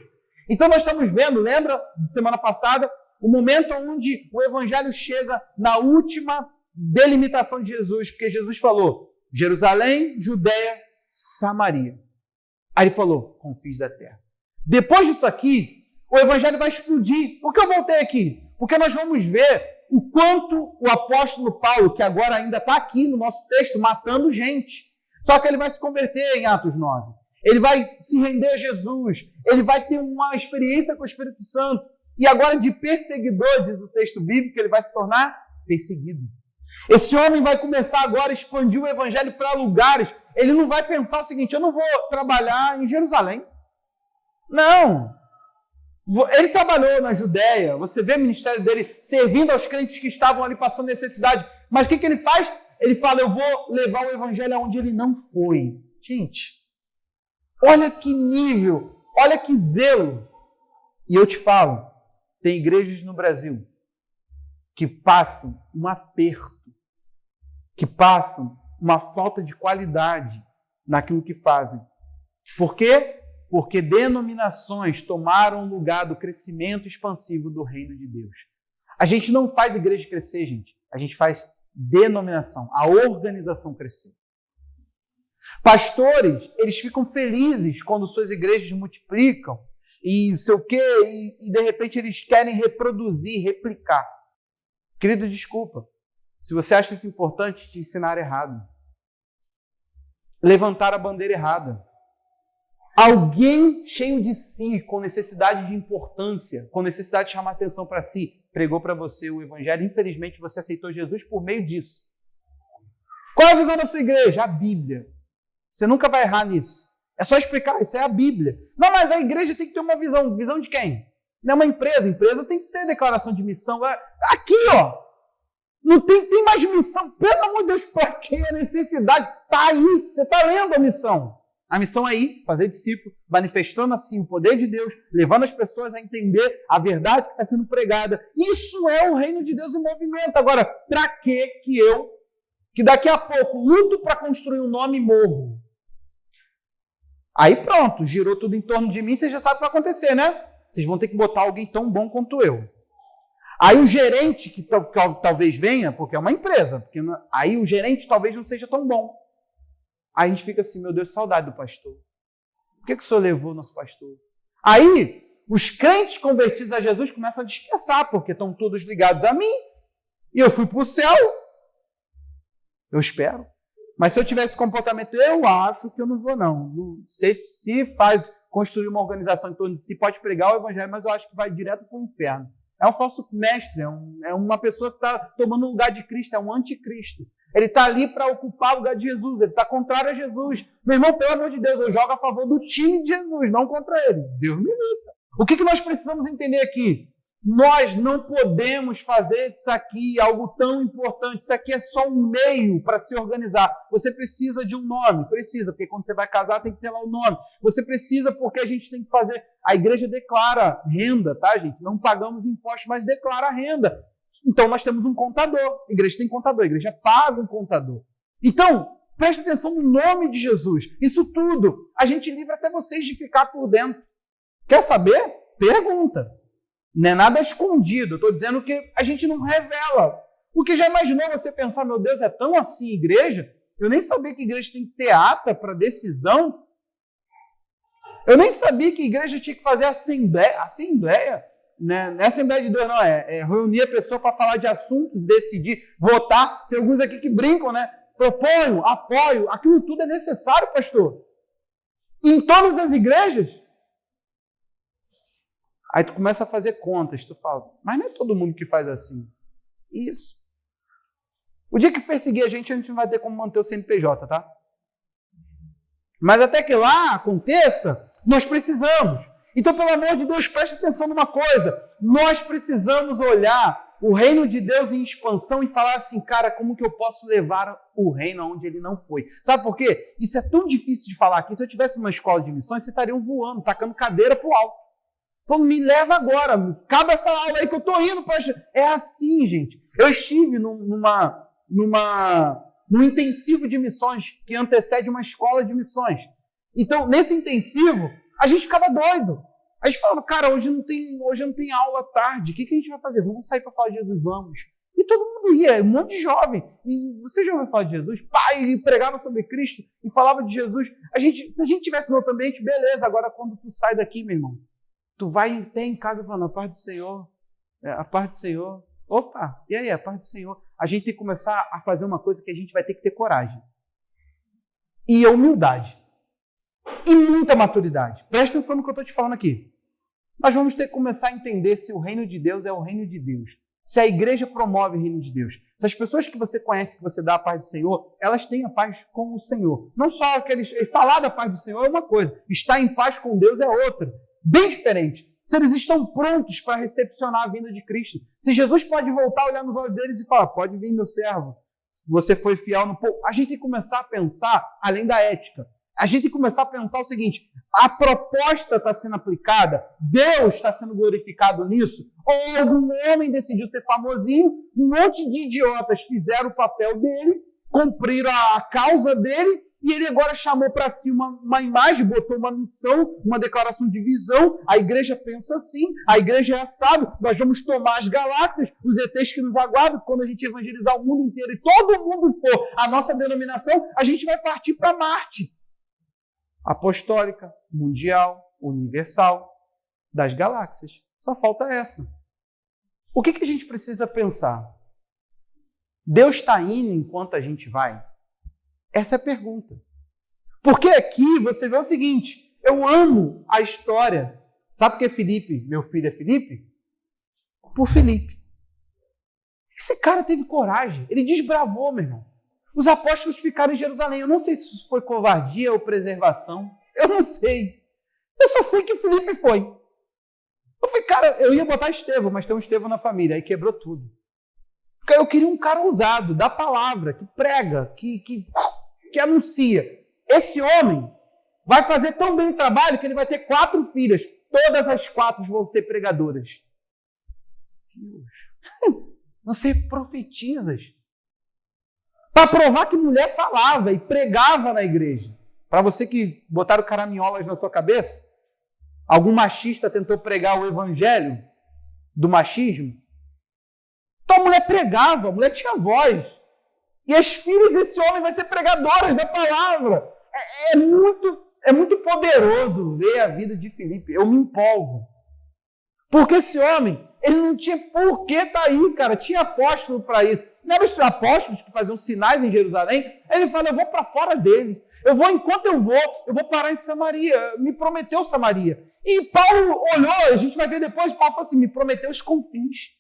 Então nós estamos vendo, lembra de semana passada, o momento onde o evangelho chega na última delimitação de Jesus, porque Jesus falou: Jerusalém, Judeia, Samaria. Aí ele falou: confins da terra. Depois disso aqui, o evangelho vai explodir. Por que eu voltei aqui? Porque nós vamos ver o quanto o apóstolo Paulo, que agora ainda está aqui no nosso texto, matando gente. Só que ele vai se converter em Atos 9. Ele vai se render a Jesus. Ele vai ter uma experiência com o Espírito Santo. E agora de perseguidor, diz o texto bíblico, ele vai se tornar perseguido. Esse homem vai começar agora a expandir o evangelho para lugares. Ele não vai pensar o seguinte: eu não vou trabalhar em Jerusalém. Não. Ele trabalhou na Judéia. Você vê o ministério dele servindo aos crentes que estavam ali passando necessidade. Mas o que ele faz? Ele fala: eu vou levar o evangelho aonde ele não foi. Gente, olha que nível, olha que zelo. E eu te falo, tem igrejas no Brasil que passam um aperto, que passam uma falta de qualidade naquilo que fazem. Por quê? Porque denominações tomaram o lugar do crescimento expansivo do reino de Deus. A gente não faz igreja crescer, gente. A gente faz denominação, a organização crescer. Pastores, eles ficam felizes quando suas igrejas multiplicam e não sei o quê, e de repente eles querem reproduzir, replicar. Querido, desculpa. Se você acha isso importante, te ensinaram errado. Levantar a bandeira errada. Alguém cheio de si, com necessidade de importância, com necessidade de chamar atenção para si, pregou para você o evangelho. Infelizmente, você aceitou Jesus por meio disso. Qual é a visão da sua igreja? A Bíblia. Você nunca vai errar nisso. É só explicar, isso é a Bíblia. Não, mas a igreja tem que ter uma visão. Visão de quem? Não é uma empresa. A empresa tem que ter declaração de missão. Aqui, ó. Não tem mais missão. Pelo amor de Deus, para que a necessidade? Está aí. Você está lendo a missão. A missão é ir, fazer discípulo, manifestando assim o poder de Deus, levando as pessoas a entender a verdade que está sendo pregada. Isso é o reino de Deus em movimento. Agora, para que eu, que daqui a pouco luto para construir um nome e morro? Aí pronto, girou tudo em torno de mim, você já sabe o que vai acontecer, né? Vocês vão ter que botar alguém tão bom quanto eu. Aí o gerente, que talvez venha, porque é uma empresa, porque aí o gerente talvez não seja tão bom. Aí a gente fica assim: meu Deus, saudade do pastor. Por que o senhor levou o nosso pastor? Aí os crentes convertidos a Jesus começam a dispersar, porque estão todos ligados a mim. E eu fui para o céu. Eu espero. Mas se eu tivesse esse comportamento, eu acho que eu não vou, não. Se faz construir uma organização em torno de si, pode pregar o evangelho, mas eu acho que vai direto para o inferno. É um falso mestre, é uma pessoa que está tomando o lugar de Cristo, é um anticristo. Ele está ali para ocupar o lugar de Jesus, ele está contrário a Jesus. Meu irmão, pelo amor de Deus, eu jogo a favor do time de Jesus, não contra ele. Deus me livre. O que nós precisamos entender aqui? Nós não podemos fazer disso aqui algo tão importante. Isso aqui é só um meio para se organizar. Você precisa de um nome, precisa, porque quando você vai casar tem que ter lá o nome. Você precisa porque a gente tem que fazer. A igreja declara renda, tá, gente? Não pagamos impostos, mas declara renda. Então nós temos um contador. A igreja tem contador, a igreja paga um contador. Então, preste atenção no nome de Jesus. Isso tudo, a gente livra até vocês de ficar por dentro. Quer saber? Pergunta. Não é nada escondido. Eu estou dizendo que a gente não revela. Porque já imaginou você pensar: meu Deus, é tão assim igreja? Eu nem sabia que igreja tem que ter ata para decisão. Eu nem sabia que igreja tinha que fazer assembleia. Né? Não é Assembleia de Deus, não. É reunir a pessoa para falar de assuntos, decidir, votar. Tem alguns aqui que brincam, né? Proponho, apoio. Aquilo tudo é necessário, pastor. Em todas as igrejas. Aí tu começa a fazer contas, tu fala: mas não é todo mundo que faz assim. Isso. O dia que perseguir a gente não vai ter como manter o CNPJ, tá? Mas até que lá aconteça, nós precisamos. Então, pelo amor de Deus, preste atenção numa coisa. Nós precisamos olhar o reino de Deus em expansão e falar assim: cara, como que eu posso levar o reino aonde ele não foi? Sabe por quê? Isso é tão difícil de falar aqui. Se eu tivesse numa escola de missões, vocês estariam voando, tacando cadeira pro alto. Falando: me leva agora, acaba essa aula aí que eu tô indo, pastor. É assim, gente. Eu estive num intensivo de missões que antecede uma escola de missões. Então, nesse intensivo, a gente ficava doido. A gente falava: cara, hoje não tem aula à tarde. O que a gente vai fazer? Vamos sair para falar de Jesus, vamos. E todo mundo ia, um monte de jovem. E você já ouviu falar de Jesus? Pai, e pregava sobre Cristo e falava de Jesus. Se a gente tivesse no outro ambiente, beleza. Agora, quando tu sai daqui, meu irmão, tu vai até em casa falando: a paz do Senhor, a paz do Senhor. Opa, e aí, a paz do Senhor? A gente tem que começar a fazer uma coisa que a gente vai ter que ter coragem. E humildade. E muita maturidade. Presta atenção no que eu estou te falando aqui. Nós vamos ter que começar a entender se o reino de Deus é o reino de Deus. se a igreja promove o reino de Deus, se as pessoas que você conhece, que você dá a paz do Senhor, elas têm a paz com o Senhor. Não só falar da paz do Senhor é uma coisa, estar em paz com Deus é outra, bem diferente. Se eles estão prontos para recepcionar a vinda de Cristo, se Jesus pode voltar, olhar nos olhos deles e falar, pode vir, meu servo, você foi fiel no pouco. A gente tem que começar a pensar além da ética. A gente tem que começar a pensar o seguinte, a proposta está sendo aplicada, Deus está sendo glorificado nisso, ou algum homem decidiu ser famosinho, um monte de idiotas fizeram o papel dele, cumpriram a causa dele, e ele agora chamou para si uma imagem, botou uma missão, uma declaração de visão, a igreja pensa assim, a igreja é assado, nós vamos tomar as galáxias, os ETs que nos aguardam, quando a gente evangelizar o mundo inteiro e todo mundo for a nossa denominação, a gente vai partir para Marte. Apostólica, mundial, universal, das galáxias. Só falta essa. O que a gente precisa pensar? Deus está indo enquanto a gente vai? Essa é a pergunta. Porque aqui você vê o seguinte, eu amo a história. Sabe por que Filipe, meu filho é Filipe? Por Filipe. Esse cara teve coragem, ele desbravou, meu irmão. Os apóstolos ficaram em Jerusalém. Eu não sei se isso foi covardia ou preservação. Eu não sei. Eu só sei que Filipe foi. Eu falei, cara, eu ia botar Estevão, mas tem um Estevão na família. Aí quebrou tudo. Eu queria um cara ousado, da palavra, que prega, que anuncia. Esse homem vai fazer tão bem o trabalho que ele vai ter 4 filhas. Todas as 4 vão ser pregadoras. Deus. Você profetizas. Para provar que mulher falava e pregava na igreja. Para você que botaram caraminholas na sua cabeça, algum machista tentou pregar o evangelho do machismo. Então a mulher pregava, a mulher tinha voz. E as filhas desse homem vão ser pregadoras da palavra. É muito poderoso ver a vida de Filipe. Eu me empolgo. Porque esse homem, ele não tinha por que estar aí, cara. Tinha apóstolo para isso. Não eram os apóstolos que faziam sinais em Jerusalém? Ele fala, eu vou para fora dele. Enquanto eu vou parar em Samaria. Me prometeu Samaria. E Paulo olhou, a gente vai ver depois, Paulo falou assim, me prometeu os confins.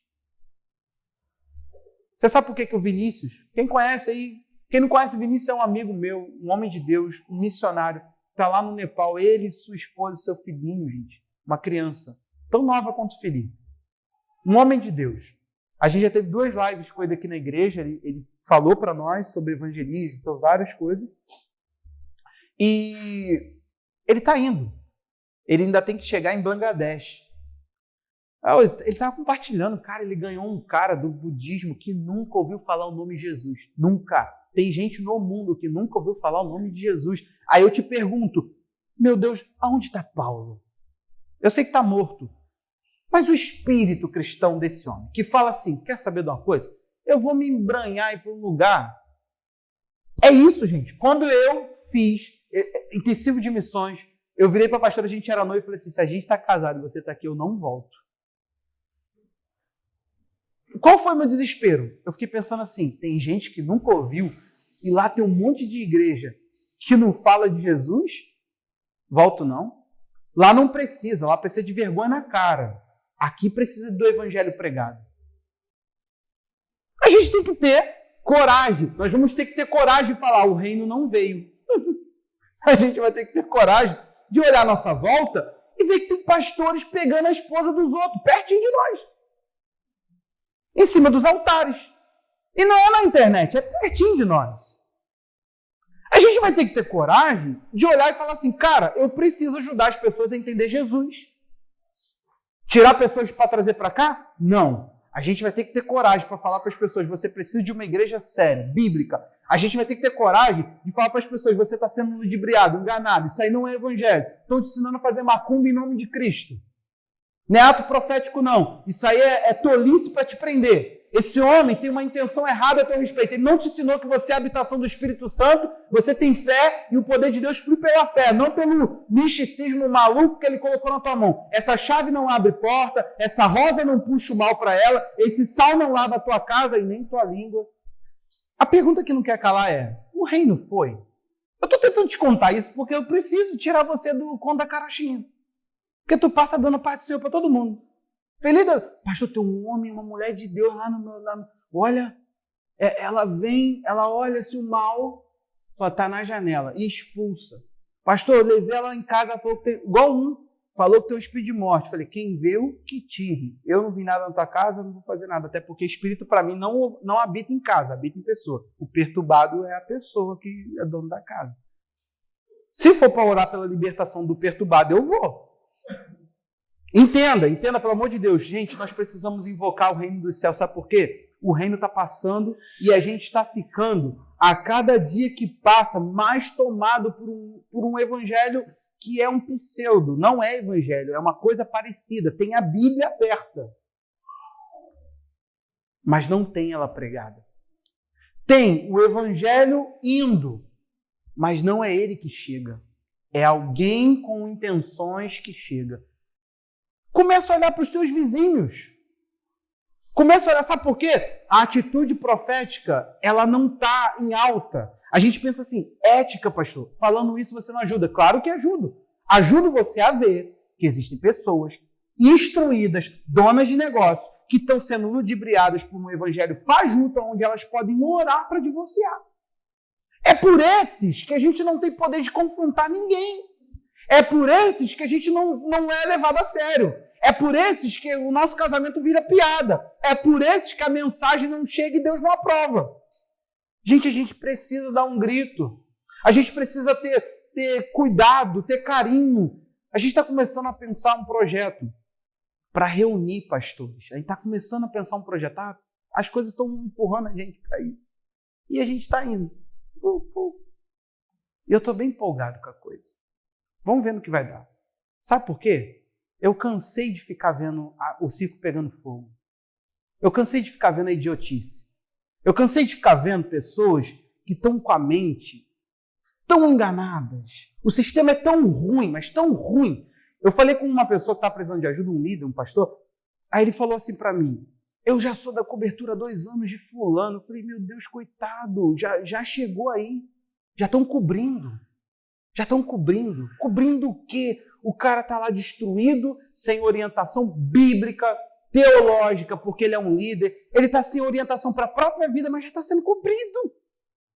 Você sabe por que o Vinícius, quem conhece aí, quem não conhece Vinícius é um amigo meu, um homem de Deus, um missionário, está lá no Nepal, ele, sua esposa e seu filhinho, gente, uma criança, tão nova quanto o Felipe. Um homem de Deus. A gente já teve 2 lives com ele aqui na igreja, ele falou para nós sobre evangelismo, sobre várias coisas. E ele está indo. Ele ainda tem que chegar em Bangladesh. Ele estava compartilhando, cara, ele ganhou um cara do budismo que nunca ouviu falar o nome de Jesus. Nunca. Tem gente no mundo que nunca ouviu falar o nome de Jesus. Aí eu te pergunto, meu Deus, aonde está Paulo? Eu sei que está morto. Mas o espírito cristão desse homem, que fala assim, quer saber de uma coisa? Eu vou me embranhar e ir para um lugar. É isso, gente. Quando eu fiz intensivo de missões, eu virei para a pastora, a gente era noivo e falei assim, se a gente está casado e você está aqui, eu não volto. Qual foi o meu desespero? Eu fiquei pensando assim, tem gente que nunca ouviu e lá tem um monte de igreja que não fala de Jesus? Volto não. Lá não precisa, lá precisa de vergonha na cara. Aqui precisa do evangelho pregado. A gente tem que ter coragem. Nós vamos ter que ter coragem de falar, o reino não veio. A gente vai ter que ter coragem de olhar a nossa volta e ver que tem pastores pegando a esposa dos outros, pertinho de nós. Em cima dos altares. E não é na internet, é pertinho de nós. A gente vai ter que ter coragem de olhar e falar assim, cara, eu preciso ajudar as pessoas a entender Jesus. Tirar pessoas para trazer para cá? Não. A gente vai ter que ter coragem para falar para as pessoas, você precisa de uma igreja séria, bíblica. A gente vai ter que ter coragem de falar para as pessoas, você está sendo ludibriado, enganado, isso aí não é evangelho. Estão te ensinando a fazer macumba em nome de Cristo. Não é ato profético, não. Isso aí é tolice para te prender. Esse homem tem uma intenção errada a teu respeito. Ele não te ensinou que você é a habitação do Espírito Santo, você tem fé e o poder de Deus flui pela fé, não pelo misticismo maluco que ele colocou na tua mão. Essa chave não abre porta, essa rosa não puxa o mal para ela, esse sal não lava a tua casa e nem tua língua. A pergunta que não quer calar é, o reino foi? Eu estou tentando te contar isso porque eu preciso tirar você do conto da carochinha. Porque tu passa dando a parte do Senhor para todo mundo. Felida, pastor, tem um homem, uma mulher de Deus lá no meu... Olha, ela vem, ela olha assim o mal, fala, está na janela, e expulsa. Pastor, eu levei ela em casa, ela falou que tem, falou que tem um espírito de morte. Falei, quem viu, que tire. Eu não vi nada na tua casa, não vou fazer nada, até porque espírito para mim não habita em casa, habita em pessoa. O perturbado é a pessoa que é dono da casa. Se for para orar pela libertação do perturbado, eu vou. Entenda, pelo amor de Deus. Gente, nós precisamos invocar o reino dos céus. Sabe por quê? O reino está passando e a gente está ficando, a cada dia que passa, mais tomado por um evangelho que é um pseudo. Não é evangelho, é uma coisa parecida. Tem a Bíblia aberta, mas não tem ela pregada. Tem o evangelho indo, mas não é ele que chega. É alguém com intenções que chega. Começa a olhar para os teus vizinhos. Começa a olhar, sabe por quê? A atitude profética, ela não está em alta. A gente pensa assim, ética, pastor, falando isso você não ajuda. Claro que ajudo. Ajudo você a ver que existem pessoas instruídas, donas de negócio, que estão sendo ludibriadas por um evangelho fajuto, onde elas podem orar para divorciar. É por esses que a gente não tem poder de confrontar ninguém. É por esses que a gente não é levado a sério. É por esses que o nosso casamento vira piada. É por esses que a mensagem não chega e Deus não aprova. Gente, a gente precisa dar um grito. A gente precisa ter cuidado, ter carinho. A gente está começando a pensar um projeto para reunir pastores. A gente está começando a pensar um projeto. As coisas estão empurrando a gente para isso. E a gente está indo. E eu estou bem empolgado com a coisa. Vamos ver no que vai dar. Sabe por quê? Eu cansei de ficar vendo o circo pegando fogo. Eu cansei de ficar vendo a idiotice. Eu cansei de ficar vendo pessoas que estão com a mente tão enganadas. O sistema é tão ruim, mas tão ruim. Eu falei com uma pessoa que está precisando de ajuda, um líder, um pastor. Aí ele falou assim para mim, eu já sou da cobertura há 2 anos de fulano. Eu falei, meu Deus, coitado, já chegou aí. Já estão cobrindo. Já estão cobrindo. Cobrindo o quê? O cara está lá destruído, sem orientação bíblica, teológica, porque ele é um líder. Ele está sem orientação para a própria vida, mas já está sendo cobrido. Eu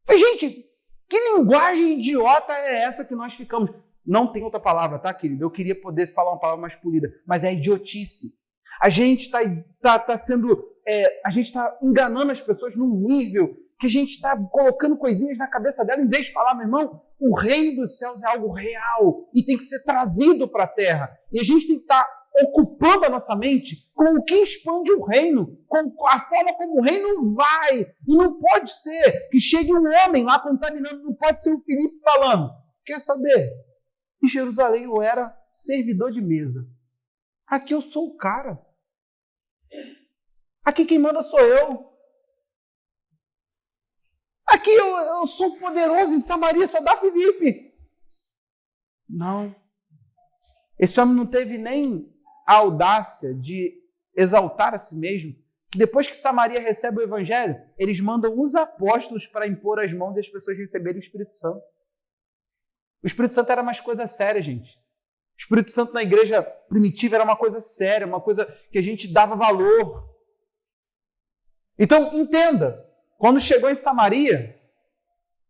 falei, gente, que linguagem idiota é essa que nós ficamos? Não tem outra palavra, tá, querido? Eu queria poder falar uma palavra mais polida, mas é idiotice. A gente está a gente está enganando as pessoas num nível que a gente está colocando coisinhas na cabeça dela, em vez de falar, meu irmão, o reino dos céus é algo real e tem que ser trazido para a terra. E a gente tem que estar ocupando a nossa mente com o que expande o reino, com a forma como o reino vai. E não pode ser que chegue um homem lá contaminando, não pode ser o Filipe falando, quer saber? Em Jerusalém eu era servidor de mesa. Aqui eu sou o cara. Aqui quem manda sou eu. Aqui eu sou poderoso, em Samaria só dá Filipe. Não. Esse homem não teve nem a audácia de exaltar a si mesmo, que depois que Samaria recebe o evangelho, eles mandam os apóstolos para impor as mãos e as pessoas receberem o Espírito Santo. O Espírito Santo era mais coisa séria, gente. O Espírito Santo na igreja primitiva era uma coisa séria, uma coisa que a gente dava valor. Então, entenda. Quando chegou em Samaria,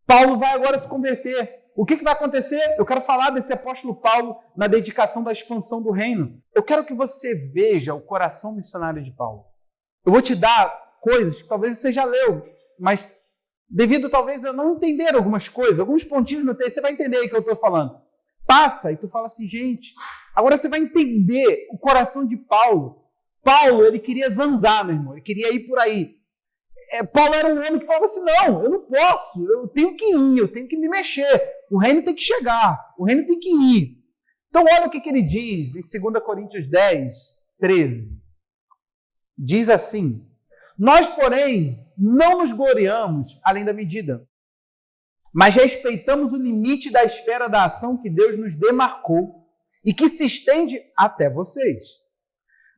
Paulo vai agora se converter. O que vai acontecer? Eu quero falar desse apóstolo Paulo na dedicação da expansão do reino. Eu quero que você veja o coração missionário de Paulo. Eu vou te dar coisas que talvez você já leu, mas devido talvez a não entender algumas coisas, alguns pontinhos no texto, você vai entender aí o que eu estou falando. Passa e tu fala assim, gente, agora você vai entender o coração de Paulo. Paulo, ele queria zanzar, meu irmão, ele queria ir por aí. Paulo era um homem que falava assim, não, eu não posso, eu tenho que ir, eu tenho que me mexer, o reino tem que chegar, o reino tem que ir. Então olha o que ele diz em 2 Coríntios 10, 13. Diz assim, nós, porém, não nos gloriamos além da medida, mas respeitamos o limite da esfera da ação que Deus nos demarcou e que se estende até vocês.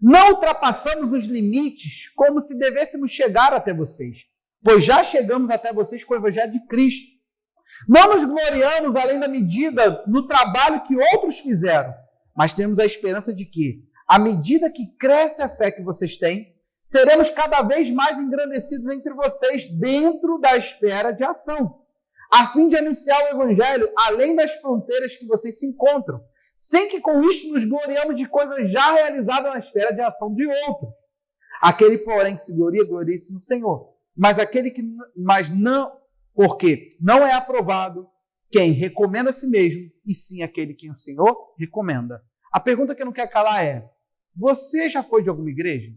Não ultrapassamos os limites como se devêssemos chegar até vocês, pois já chegamos até vocês com o Evangelho de Cristo. Não nos gloriamos além da medida no trabalho que outros fizeram, mas temos a esperança de que, à medida que cresce a fé que vocês têm, seremos cada vez mais engrandecidos entre vocês dentro da esfera de ação, a fim de anunciar o Evangelho além das fronteiras que vocês se encontram, sem que com isto nos gloriamos de coisas já realizadas na esfera de ação de outros. Aquele, porém, que se gloria, glorie-se no Senhor. Porque não é aprovado quem recomenda a si mesmo, e sim aquele que o Senhor recomenda. A pergunta que eu não quero calar é: você já foi de alguma igreja?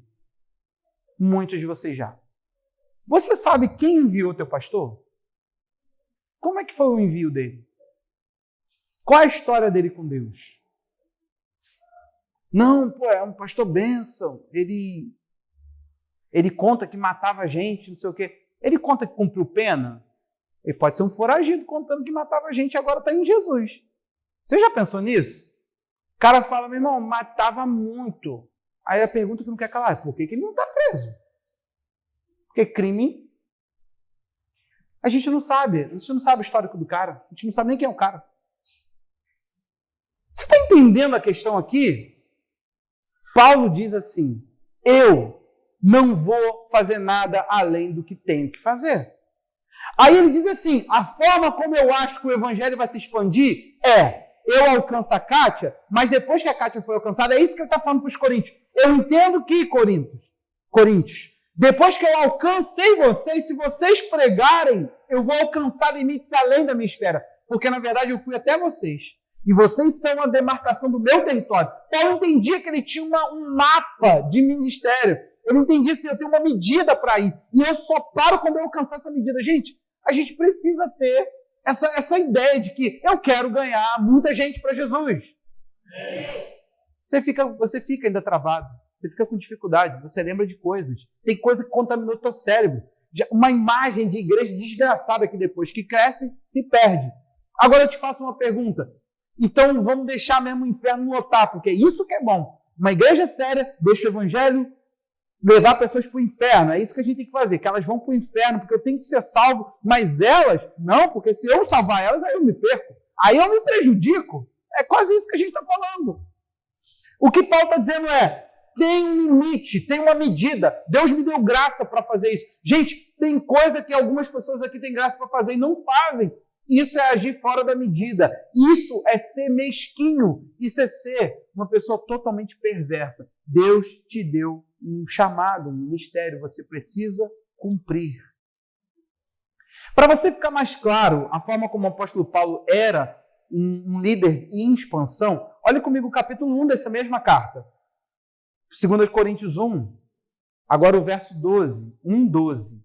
Muitos de vocês já. Você sabe quem enviou teu pastor? Como é que foi o envio dele? Qual a história dele com Deus? Não, é um pastor bênção. Ele conta que matava gente, não sei o quê. Ele conta que cumpriu pena. Ele pode ser um foragido contando que matava gente e agora está em Jesus. Você já pensou nisso? O cara fala, meu irmão, matava muito. Aí a pergunta que não quer calar é: por que ele não está preso? Porque crime, a gente não sabe. A gente não sabe o histórico do cara. A gente não sabe nem quem é o cara. Você está entendendo a questão aqui? Paulo diz assim: eu não vou fazer nada além do que tenho que fazer. Aí ele diz assim: a forma como eu acho que o evangelho vai se expandir é: eu alcanço a Kátia, mas depois que a Kátia foi alcançada, é isso que ele está falando para os coríntios. Eu entendo que, coríntios, depois que eu alcancei vocês, se vocês pregarem, eu vou alcançar limites além da minha esfera. Porque, na verdade, eu fui até vocês. E vocês são a demarcação do meu território. Paulo entendia que ele tinha um mapa de ministério. Eu não entendia se eu tenho uma medida para ir. E eu só paro quando eu alcançar essa medida. Gente, a gente precisa ter essa ideia de que eu quero ganhar muita gente para Jesus. Você fica ainda travado. Você fica com dificuldade. Você lembra de coisas. Tem coisa que contaminou teu cérebro. Uma imagem de igreja desgraçada que depois que cresce, se perde. Agora eu te faço uma pergunta. Então vamos deixar mesmo o inferno lotar, porque isso que é bom. Uma igreja séria deixa o evangelho levar pessoas para o inferno. É isso que a gente tem que fazer, que elas vão para o inferno, porque eu tenho que ser salvo, mas elas, não, porque se eu salvar elas, aí eu me perco. Aí eu me prejudico. É quase isso que a gente está falando. O que Paulo está dizendo é: tem um limite, tem uma medida. Deus me deu graça para fazer isso. Gente, tem coisa que algumas pessoas aqui têm graça para fazer e não fazem. Isso é agir fora da medida. Isso é ser mesquinho. Isso é ser uma pessoa totalmente perversa. Deus te deu um chamado, um ministério. Você precisa cumprir. Para você ficar mais claro, a forma como o apóstolo Paulo era um líder em expansão, olhe comigo o capítulo 1 dessa mesma carta. 2 Coríntios 1, agora o verso 12. 1:12.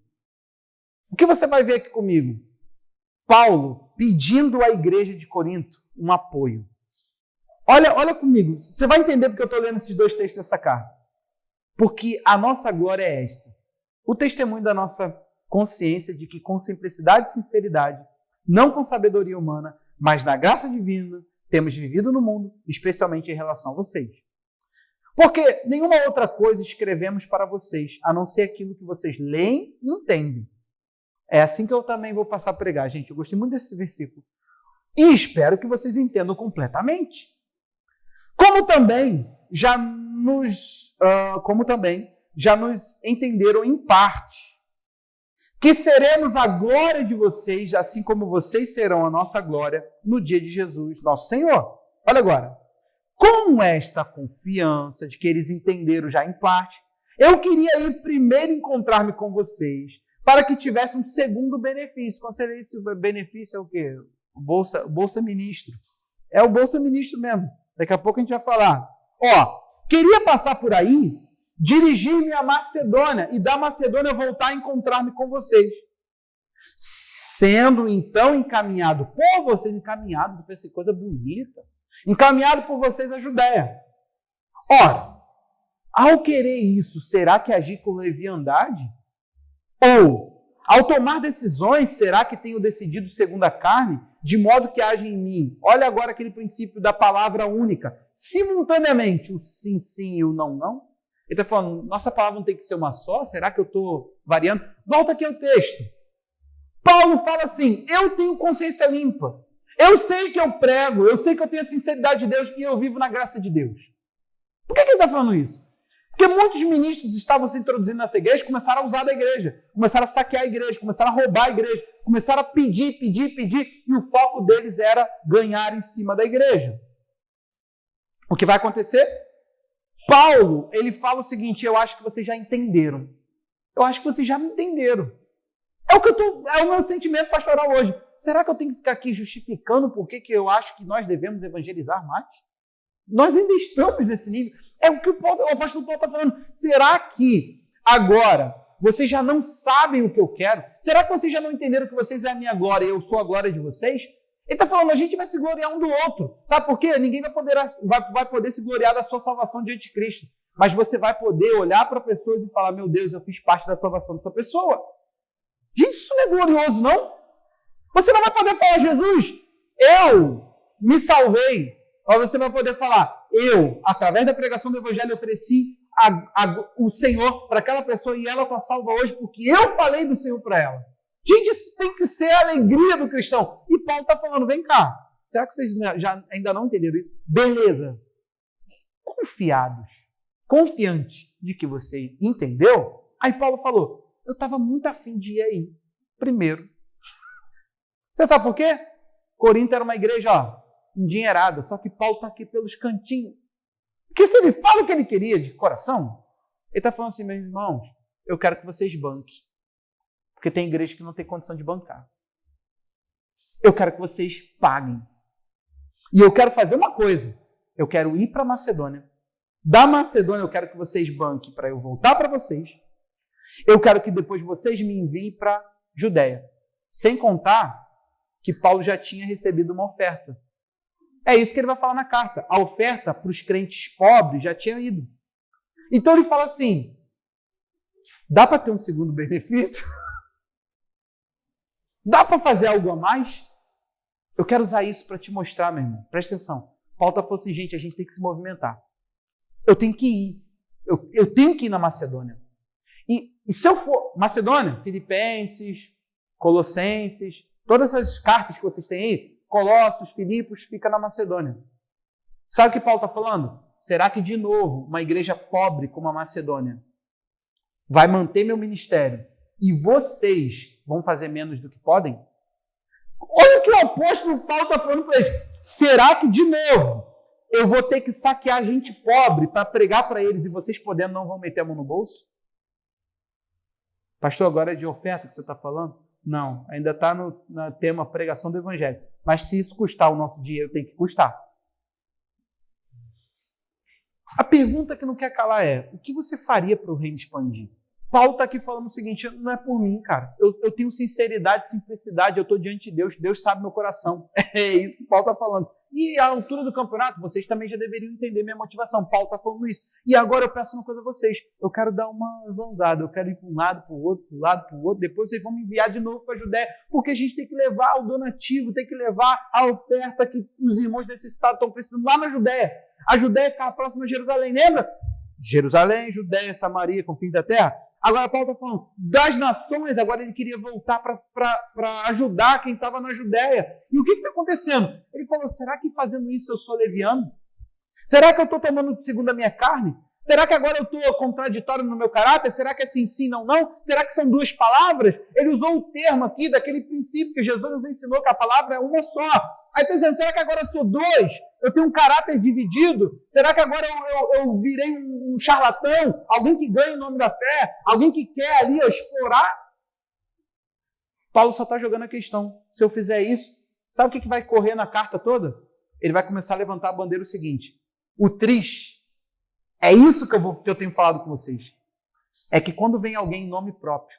O que você vai ver aqui comigo? Paulo pedindo à igreja de Corinto um apoio. Olha comigo, você vai entender porque eu estou lendo esses dois textos dessa carta. Porque a nossa glória é esta: o testemunho da nossa consciência de que com simplicidade e sinceridade, não com sabedoria humana, mas na graça divina, temos vivido no mundo, especialmente em relação a vocês. Porque nenhuma outra coisa escrevemos para vocês, a não ser aquilo que vocês leem e entendem. É assim que eu também vou passar a pregar, gente. Eu gostei muito desse versículo. E espero que vocês entendam completamente. Como também já nos entenderam em parte, que seremos a glória de vocês, assim como vocês serão a nossa glória no dia de Jesus, nosso Senhor. Olha agora. Com esta confiança de que eles entenderam já em parte, eu queria ir primeiro encontrar-me com vocês, para que tivesse um segundo benefício. Quando você lê esse benefício, é o quê? O Bolsa Ministro. É o Bolsa Ministro mesmo. Daqui a pouco a gente vai falar. Queria passar por aí, dirigir-me à Macedônia e da Macedônia voltar a encontrar-me com vocês. Sendo então encaminhado por vocês, encaminhado por vocês a Judéia. Ora, ao querer isso, será que agir com leviandade? Ou, ao tomar decisões, será que tenho decidido segundo a carne, de modo que age em mim? Olha agora aquele princípio da palavra única. Simultaneamente, o sim, sim e o não, não. Ele está falando, nossa palavra não tem que ser uma só? Será que eu estou variando? Volta aqui ao texto. Paulo fala assim: eu tenho consciência limpa. Eu sei que eu prego, eu sei que eu tenho a sinceridade de Deus e eu vivo na graça de Deus. Por que ele está falando isso? Porque muitos ministros estavam se introduzindo nessa igreja, começaram a usar da igreja, começaram a saquear a igreja, começaram a roubar a igreja, começaram a pedir, e o foco deles era ganhar em cima da igreja. O que vai acontecer? Paulo, ele fala o seguinte: eu acho que vocês já entenderam. Eu acho que vocês já me entenderam. É o meu sentimento pastoral hoje. Será que eu tenho que ficar aqui justificando por que eu acho que nós devemos evangelizar mais? Nós ainda estamos nesse nível. É o que o apóstolo Paulo está falando. Será que agora vocês já não sabem o que eu quero? Será que vocês já não entenderam que vocês é a minha glória e eu sou a glória de vocês? Ele está falando, a gente vai se gloriar um do outro. Sabe por quê? Ninguém vai poder se gloriar da sua salvação diante de Cristo. Mas você vai poder olhar para pessoas e falar: meu Deus, eu fiz parte da salvação dessa pessoa. Gente, isso não é glorioso, não? Você não vai poder falar: Jesus, eu me salvei. Ou você vai poder falar: eu, através da pregação do Evangelho, ofereci o Senhor para aquela pessoa e ela está salva hoje porque eu falei do Senhor para ela. Gente, isso tem que ser a alegria do cristão. E Paulo está falando: vem cá, será que vocês ainda não entenderam isso? Beleza. Confiante de que você entendeu, aí Paulo falou: eu estava muito afim de ir aí, primeiro. Você sabe por quê? Corinto era uma igreja, endinheirada, só que Paulo está aqui pelos cantinhos. Porque se ele fala o que ele queria de coração, ele está falando assim: meus irmãos, eu quero que vocês banquem. Porque tem igreja que não tem condição de bancar. Eu quero que vocês paguem. E eu quero fazer uma coisa. Eu quero ir para a Macedônia. Da Macedônia eu quero que vocês banquem para eu voltar para vocês. Eu quero que depois vocês me enviem para a Judéia. Sem contar que Paulo já tinha recebido uma oferta. É isso que ele vai falar na carta. A oferta para os crentes pobres já tinha ido. Então ele fala assim: dá para ter um segundo benefício? Dá para fazer algo a mais? Eu quero usar isso para te mostrar, meu irmão. Presta atenção. Paulo falou assim: gente, a gente tem que se movimentar. Eu tenho que ir. Eu tenho que ir na Macedônia. E se eu for... Macedônia, Filipenses, Colossenses, todas essas cartas que vocês têm aí, Colossos, Filipos, fica na Macedônia. Sabe o que Paulo está falando? Será que, de novo, uma igreja pobre como a Macedônia vai manter meu ministério e vocês vão fazer menos do que podem? Olha o que o apóstolo Paulo está falando para eles. Será que, de novo, eu vou ter que saquear gente pobre para pregar para eles e vocês podendo não vão meter a mão no bolso? Pastor, agora é de oferta que você está falando? Não, ainda está no tema pregação do Evangelho. Mas se isso custar o nosso dinheiro, tem que custar. A pergunta que não quer calar é: o que você faria para o reino expandir? Paulo está aqui falando o seguinte: não é por mim, cara. Eu tenho sinceridade, simplicidade, eu estou diante de Deus, Deus sabe meu coração. É isso que Paulo está falando. E à altura do campeonato, vocês também já deveriam entender minha motivação. Paulo está falando isso. E agora eu peço uma coisa a vocês: eu quero dar uma zanzada, eu quero ir para um lado, para o outro, para um lado, para o outro, depois vocês vão me enviar de novo para a Judéia, porque a gente tem que levar o donativo, tem que levar a oferta que os irmãos necessitados estão precisando lá na Judéia. A Judéia ficava próxima a Jerusalém, lembra? Jerusalém, Judéia, Samaria, confins da terra. Agora Paulo está falando das nações, agora ele queria voltar para ajudar quem estava na Judéia. E o que está acontecendo? Ele falou: será que fazendo isso eu sou leviano? Será que eu estou tomando segundo a minha carne? Será que agora eu estou contraditório no meu caráter? Será que é sim, sim, não, não? Será que são duas palavras? Ele usou o termo aqui daquele princípio que Jesus nos ensinou, que a palavra é uma só. Aí está dizendo: será que agora eu sou dois? Eu tenho um caráter dividido? Será que agora eu virei um charlatão? Alguém que ganha em nome da fé? Alguém que quer ali explorar? Paulo só está jogando a questão. Se eu fizer isso, sabe o que vai correr na carta toda? Ele vai começar a levantar a bandeira o seguinte: o triste, é isso que eu tenho falado com vocês, é que quando vem alguém em nome próprio,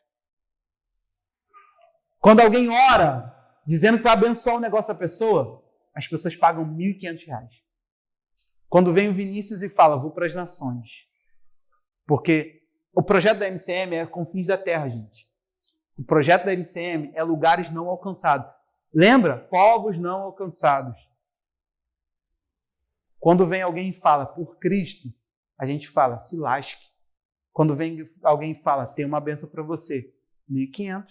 quando alguém ora dizendo que vai abençoar o negócio da pessoa, as pessoas pagam R$1.500. Quando vem o Vinícius e fala: vou para as nações. Porque o projeto da MCM é confins da terra, gente. O projeto da MCM é lugares não alcançados. Lembra? Povos não alcançados. Quando vem alguém e fala: por Cristo, a gente fala: se lasque. Quando vem alguém e fala: tem uma benção para você, 1.500.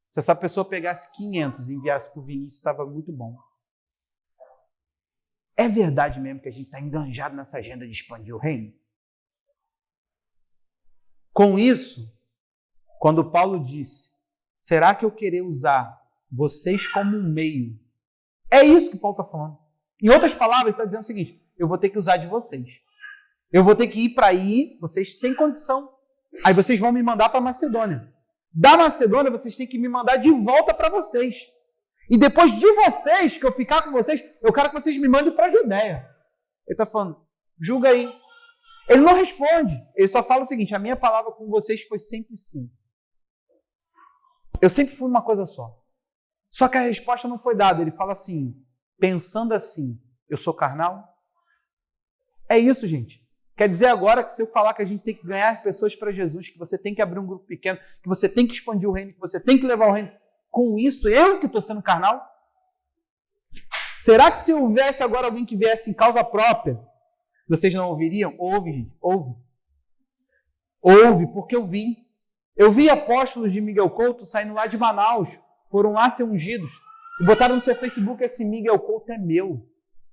Se essa pessoa pegasse 500 e enviasse para o Vinícius, estava muito bom. É verdade mesmo que a gente está enganjado nessa agenda de expandir o reino? Com isso, quando Paulo disse, será que eu querer usar vocês como um meio? É isso que Paulo está falando. Em outras palavras, ele está dizendo o seguinte, eu vou ter que usar de vocês. Eu vou ter que ir para aí, vocês têm condição. Aí vocês vão me mandar para Macedônia. Da Macedônia, vocês têm que me mandar de volta para vocês. E depois de vocês, que eu ficar com vocês, eu quero que vocês me mandem para a Judéia. Ele está falando, julga aí. Ele não responde. Ele só fala o seguinte, a minha palavra com vocês foi sempre sim. Eu sempre fui uma coisa só. Só que a resposta não foi dada. Ele fala assim, pensando assim, eu sou carnal? É isso, gente. Quer dizer agora que se eu falar que a gente tem que ganhar pessoas para Jesus, que você tem que abrir um grupo pequeno, que você tem que expandir o reino, que você tem que levar o reino, com isso eu que estou sendo carnal? Será que se houvesse agora alguém que viesse em causa própria, vocês não ouviriam? Ouve, gente, ouve. Ouve, porque eu vi. Eu vi apóstolos de Miguel Couto saindo lá de Manaus, foram lá ser ungidos, e botaram no seu Facebook, esse Miguel Couto é meu.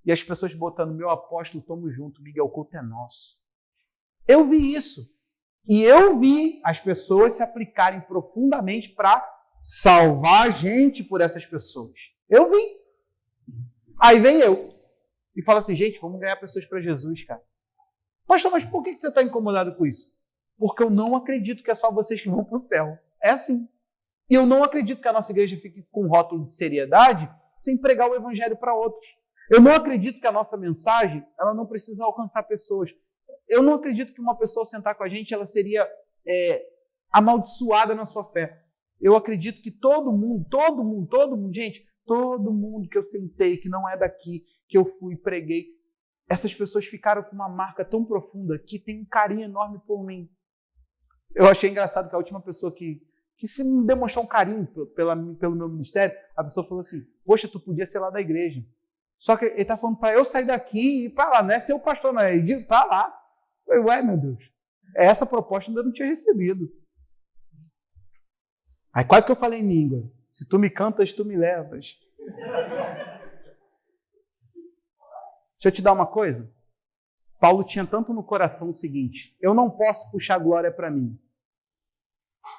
E as pessoas botando, meu apóstolo, tamo junto, Miguel Couto é nosso. Eu vi isso. E eu vi as pessoas se aplicarem profundamente para salvar a gente por essas pessoas. Eu vi. Aí vem eu e fala assim, gente, vamos ganhar pessoas para Jesus, cara. Pastor, mas por que você está incomodado com isso? Porque eu não acredito que é só vocês que vão para o céu. É assim. E eu não acredito que a nossa igreja fique com um rótulo de seriedade sem pregar o evangelho para outros. Eu não acredito que a nossa mensagem ela não precisa alcançar pessoas. Eu não acredito que uma pessoa sentar com a gente ela seria amaldiçoada na sua fé. Eu acredito que todo mundo, gente, todo mundo que eu sentei, que não é daqui, que eu fui e preguei, essas pessoas ficaram com uma marca tão profunda que tem um carinho enorme por mim. Eu achei engraçado que a última pessoa que se me demonstrou um carinho pelo meu ministério, a pessoa falou assim, poxa, tu podia ser lá da igreja. Só que ele está falando para eu sair daqui e ir para lá, não é ser o pastor, não é ir para lá. Eu falei, ué, meu Deus, essa proposta eu ainda não tinha recebido. Aí quase que eu falei em língua, se tu me cantas, tu me levas. Deixa eu te dar uma coisa. Paulo tinha tanto no coração o seguinte, eu não posso puxar glória para mim,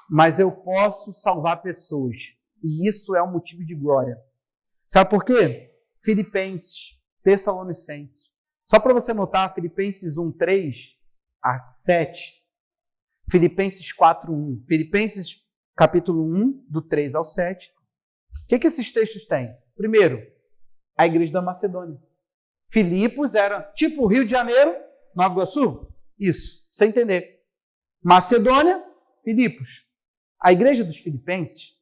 mas eu posso salvar pessoas. E isso é um motivo de glória. Sabe por quê? Filipenses, Tessalonicenses. Só para você notar, Filipenses 1:3 a 7, Filipenses 4:1, Filipenses capítulo 1, do 3 ao 7. O que esses textos têm? Primeiro, a igreja da Macedônia. Filipos era tipo Rio de Janeiro, Nova Iguaçu? Isso, sem entender. Macedônia, Filipos. A igreja dos filipenses,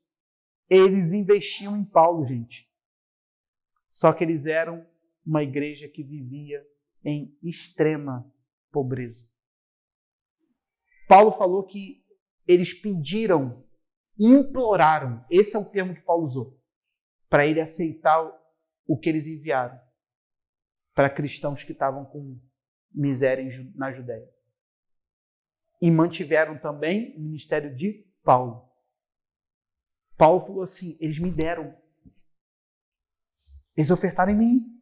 eles investiam em Paulo, gente. Só que eles eram uma igreja que vivia em extrema pobreza. Paulo falou que eles pediram, imploraram, esse é o termo que Paulo usou, para ele aceitar o que eles enviaram para cristãos que estavam com miséria na Judéia. E mantiveram também o ministério de Paulo. Paulo falou assim, eles me deram. Eles ofertaram em mim.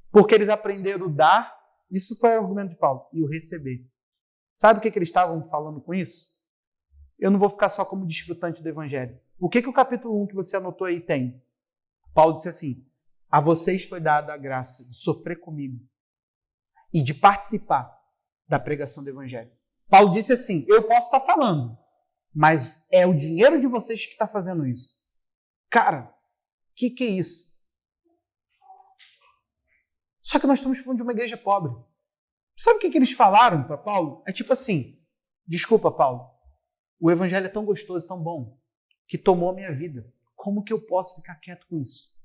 Porque eles aprenderam o dar, isso foi o argumento de Paulo, e o receber. Sabe o que eles estavam falando com isso? Eu não vou ficar só como desfrutante do evangelho. O que o capítulo 1 que você anotou aí tem? Paulo disse assim, a vocês foi dada a graça de sofrer comigo e de participar da pregação do evangelho. Paulo disse assim, eu posso estar falando, mas é o dinheiro de vocês que está fazendo isso. Cara, o que é isso? Só que nós estamos falando de uma igreja pobre. Sabe o que eles falaram para Paulo? É tipo assim, desculpa, Paulo, o evangelho é tão gostoso, tão bom, que tomou a minha vida. Como que eu posso ficar quieto com isso?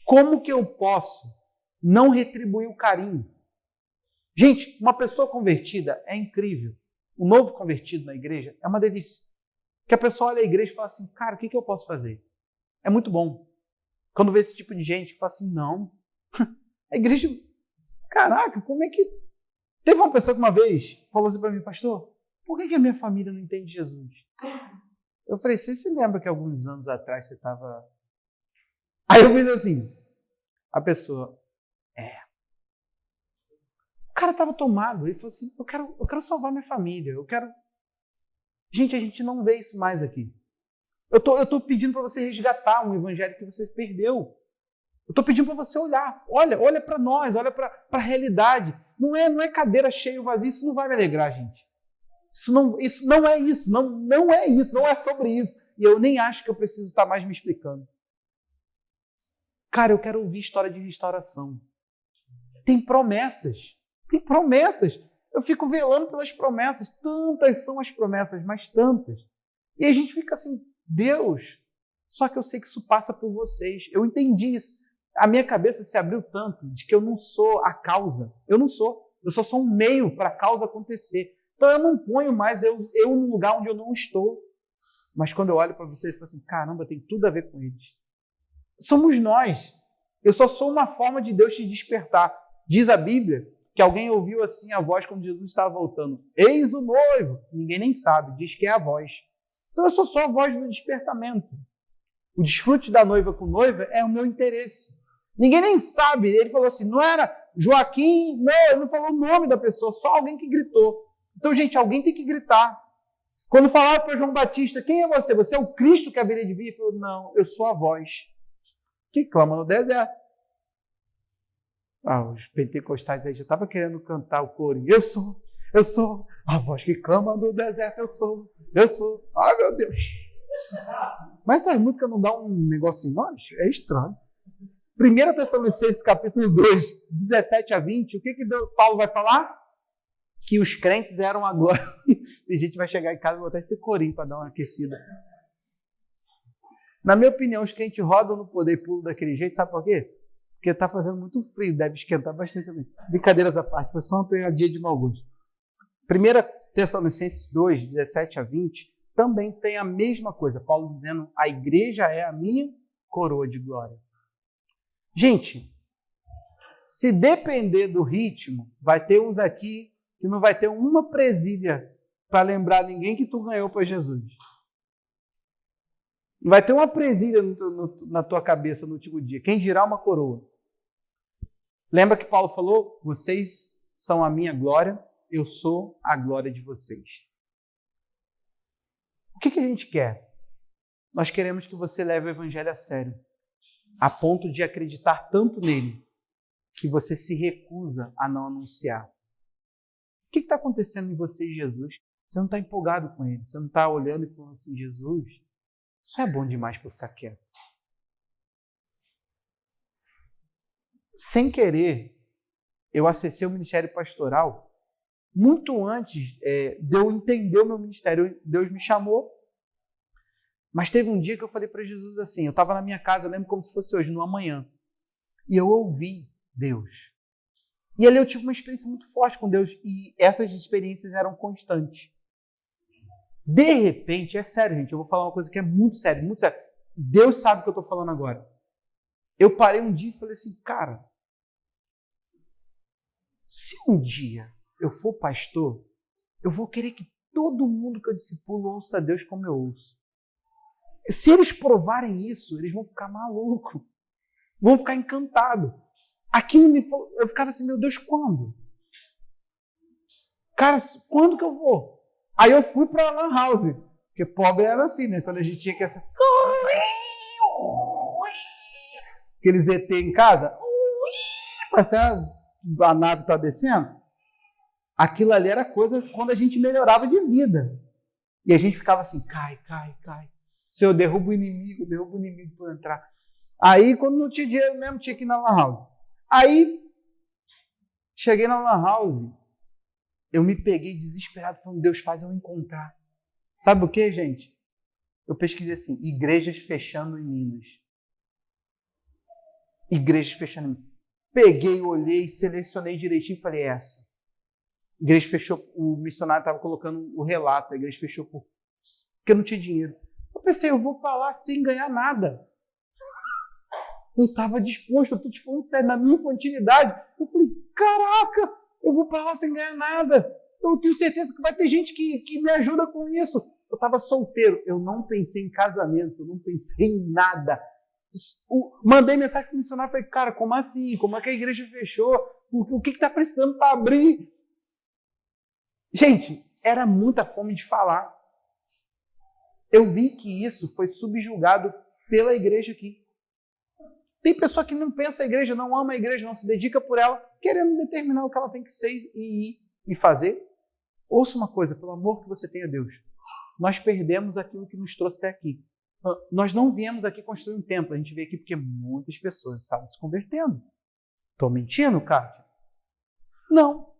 Como que eu posso não retribuir o carinho? Gente, uma pessoa convertida é incrível. O novo convertido na igreja é uma delícia. Que a pessoa olha a igreja e fala assim, cara, o que eu posso fazer? É muito bom. Quando vê esse tipo de gente, fala assim, não. A igreja, caraca, como é que... Teve uma pessoa que uma vez falou assim para mim, pastor, por que a minha família não entende Jesus? Eu falei, você se lembra que alguns anos atrás você estava... Aí eu fiz assim, a pessoa, O cara estava tomado, ele falou assim, eu quero salvar minha família, Gente, a gente não vê isso mais aqui. Eu tô pedindo para você resgatar um evangelho que você perdeu. Eu estou pedindo para você olhar. Olha para nós, olha para a realidade. Não é cadeira cheia ou vazia, isso não vai me alegrar, gente. Isso não é isso, não é isso, não é sobre isso. E eu nem acho que eu preciso estar mais me explicando. Cara, eu quero ouvir história de restauração. Tem promessas. Eu fico velando pelas promessas. Tantas são as promessas, mas tantas. E a gente fica assim, Deus, só que eu sei que isso passa por vocês. Eu entendi isso. A minha cabeça se abriu tanto de que eu não sou a causa. Eu não sou. Eu só sou um meio para a causa acontecer. Então eu não ponho mais eu num lugar onde eu não estou. Mas quando eu olho para você, eu falo assim, caramba, tem tudo a ver com eles. Somos nós. Eu só sou uma forma de Deus te despertar. Diz a Bíblia que alguém ouviu assim a voz quando Jesus estava voltando. Eis o noivo. Ninguém nem sabe, diz que é a voz. Então eu sou só a voz do despertamento. O desfrute da noiva com noiva é o meu interesse. Ninguém nem sabe. Ele falou assim, não era Joaquim, não, ele não falou o nome da pessoa, só alguém que gritou. Então, gente, alguém tem que gritar. Quando falaram para João Batista, quem é você? Você é o Cristo que haveria de vir? Ele falou, não, eu sou a voz que clama no deserto. Os pentecostais aí já estavam querendo cantar o coro. Eu sou a voz que clama no deserto, eu sou. Ai, meu Deus. Mas essa música não dá um negócio em nós? É estranho. 1 Tessalonicenses, capítulo 2, 17 a 20, o que Paulo vai falar? Que os crentes eram a glória. E a gente vai chegar em casa e botar esse corinho para dar uma aquecida. Na minha opinião, os crentes rodam no poder e pulam daquele jeito, sabe por quê? Porque está fazendo muito frio, deve esquentar bastante também. Brincadeiras à parte, foi só uma pegadinha de mau gosto. 1 Tessalonicenses 2, 17 a 20, também tem a mesma coisa. Paulo dizendo, a igreja é a minha coroa de glória. Gente, se depender do ritmo, vai ter uns aqui que não vai ter uma presília para lembrar ninguém que tu ganhou para Jesus. Não vai ter uma presília na tua cabeça no último dia. Quem dirá uma coroa? Lembra que Paulo falou? Vocês são a minha glória, eu sou a glória de vocês. O que a gente quer? Nós queremos que você leve o evangelho a sério, a ponto de acreditar tanto nele, que você se recusa a não anunciar. O que está acontecendo em você e Jesus? Você não está empolgado com ele, você não está olhando e falando assim, Jesus, isso é bom demais para eu ficar quieto. Sem querer, eu acessei o ministério pastoral muito antes de eu entender o meu ministério. Deus me chamou, mas teve um dia que eu falei para Jesus assim, eu estava na minha casa, eu lembro como se fosse hoje, numa manhã, e eu ouvi Deus. E ali eu tive uma experiência muito forte com Deus, e essas experiências eram constantes. De repente, é sério, gente, eu vou falar uma coisa que é muito séria, muito séria. Deus sabe o que eu estou falando agora. Eu parei um dia e falei assim, cara, se um dia eu for pastor, eu vou querer que todo mundo que eu discipulo ouça Deus como eu ouço. Se eles provarem isso, eles vão ficar malucos, vão ficar encantados. Eu ficava assim, meu Deus, quando? Cara, quando que eu vou? Aí eu fui para a Lan House, porque pobre era assim, né? Quando a gente tinha que acessar... Aqueles ET em casa, parece que a nave está descendo. Aquilo ali era coisa quando a gente melhorava de vida. E a gente ficava assim, cai. Senhor, derruba o inimigo para entrar. Aí, quando não tinha dinheiro mesmo, tinha que ir na Lan House. Aí, cheguei na Lan House, eu me peguei desesperado, falando, Deus, faz eu encontrar. Sabe o que, gente? Eu pesquisei assim, igrejas fechando em Minas. Igrejas fechando em Minas. Peguei, olhei, selecionei direitinho e falei, essa. A igreja fechou, o missionário estava colocando o relato, a igreja fechou porque não tinha dinheiro. Eu pensei, eu vou para lá sem ganhar nada. Eu estava disposto, eu estou te falando sério, na minha infantilidade. Eu falei, caraca, eu vou para lá sem ganhar nada. Eu tenho certeza que vai ter gente que me ajuda com isso. eu estava solteiro, eu não pensei em casamento, eu não pensei em nada. Mandei mensagem para o missionário, falei, cara, como assim? Como é que a igreja fechou? O que está precisando para abrir? Gente, era muita fome de falar. Eu vi que isso foi subjugado pela igreja aqui. Tem pessoa que não pensa a igreja, não ama a igreja, não se dedica por ela, querendo determinar o que ela tem que ser e ir e fazer. Ouça uma coisa, pelo amor que você tem a Deus, nós perdemos aquilo que nos trouxe até aqui. Nós não viemos aqui construir um templo, a gente veio aqui porque muitas pessoas estavam se convertendo. Estou mentindo, Kátia? Não.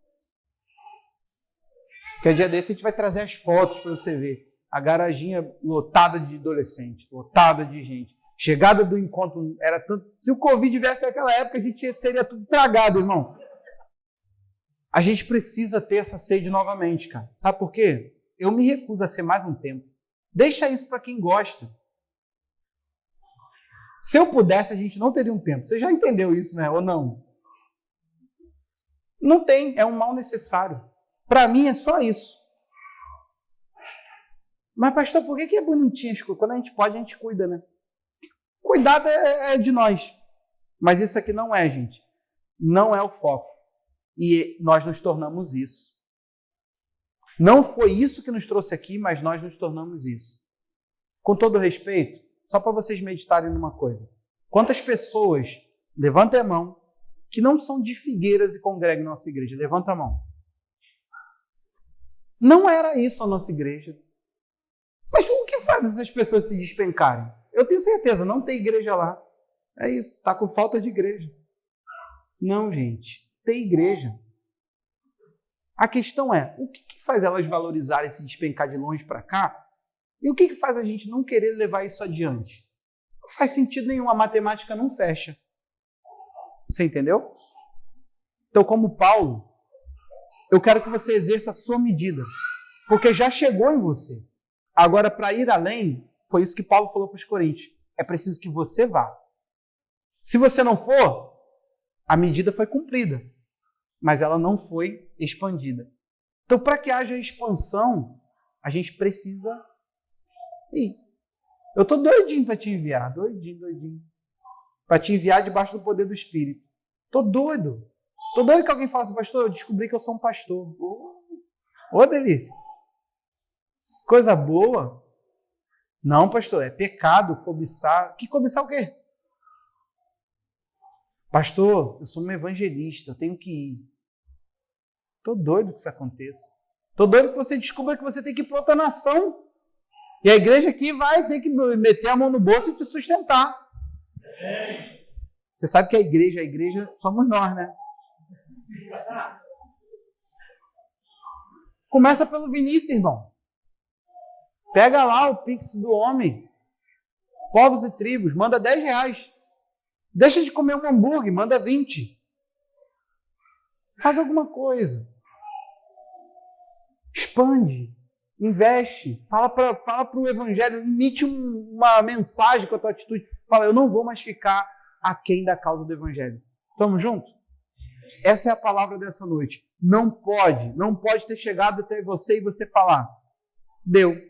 Que dia desse a gente vai trazer as fotos para você ver. A garaginha lotada de adolescente, lotada de gente. Chegada do encontro era tanto... Se o Covid viesse naquela época, a gente seria tudo tragado, irmão. A gente precisa ter essa sede novamente, cara. Sabe por quê? Eu me recuso a ser mais um tempo. Deixa isso para quem gosta. Se eu pudesse, a gente não teria um tempo. Você já entendeu isso, né? Ou não? Não tem. É um mal necessário. Para mim é só isso. Mas, pastor, por que é bonitinho? Quando a gente pode, a gente cuida, né? Cuidado é de nós. Mas isso aqui não é, gente. Não é o foco. E nós nos tornamos isso. Não foi isso que nos trouxe aqui, mas nós nos tornamos isso. Com todo respeito, só para vocês meditarem numa coisa. Quantas pessoas, levantem a mão, que não são de Figueiras e congregam na nossa igreja? Levanta a mão. Não era isso a nossa igreja. Mas o que faz essas pessoas se despencarem? Eu tenho certeza, não tem igreja lá. É isso, está com falta de igreja. Não, gente, tem igreja. A questão é, o que faz elas valorizarem se despencar de longe para cá? E o que faz a gente não querer levar isso adiante? Não faz sentido nenhum, a matemática não fecha. Você entendeu? Então, como Paulo, eu quero que você exerça a sua medida, porque já chegou em você. Agora, para ir além, foi isso que Paulo falou para os Coríntios. É preciso que você vá. Se você não for, a medida foi cumprida, mas ela não foi expandida. Então, para que haja expansão, a gente precisa ir. Eu estou doidinho para te enviar, doidinho. Para te enviar debaixo do poder do Espírito. Estou doido. Estou doido que alguém fale assim, pastor, eu descobri que eu sou um pastor. Ô, delícia. Coisa boa. Não, pastor, é pecado cobiçar. Que cobiçar o quê? Pastor, eu sou um evangelista, eu tenho que ir. Estou doido que isso aconteça. Estou doido que você descubra que você tem que ir para outra nação. E a igreja aqui vai ter que meter a mão no bolso e te sustentar. Você sabe que a igreja somos nós, né? Começa pelo Vinícius, irmão. Pega lá o Pix do homem. Povos e tribos, manda R$10. Deixa de comer um hambúrguer, manda 20. Faz alguma coisa. Expande. Investe. Fala para o evangelho. Emite uma mensagem com a tua atitude. Fala, eu não vou mais ficar aquém da causa do evangelho. Tamo junto? Essa é a palavra dessa noite. Não pode ter chegado até você e você falar, deu.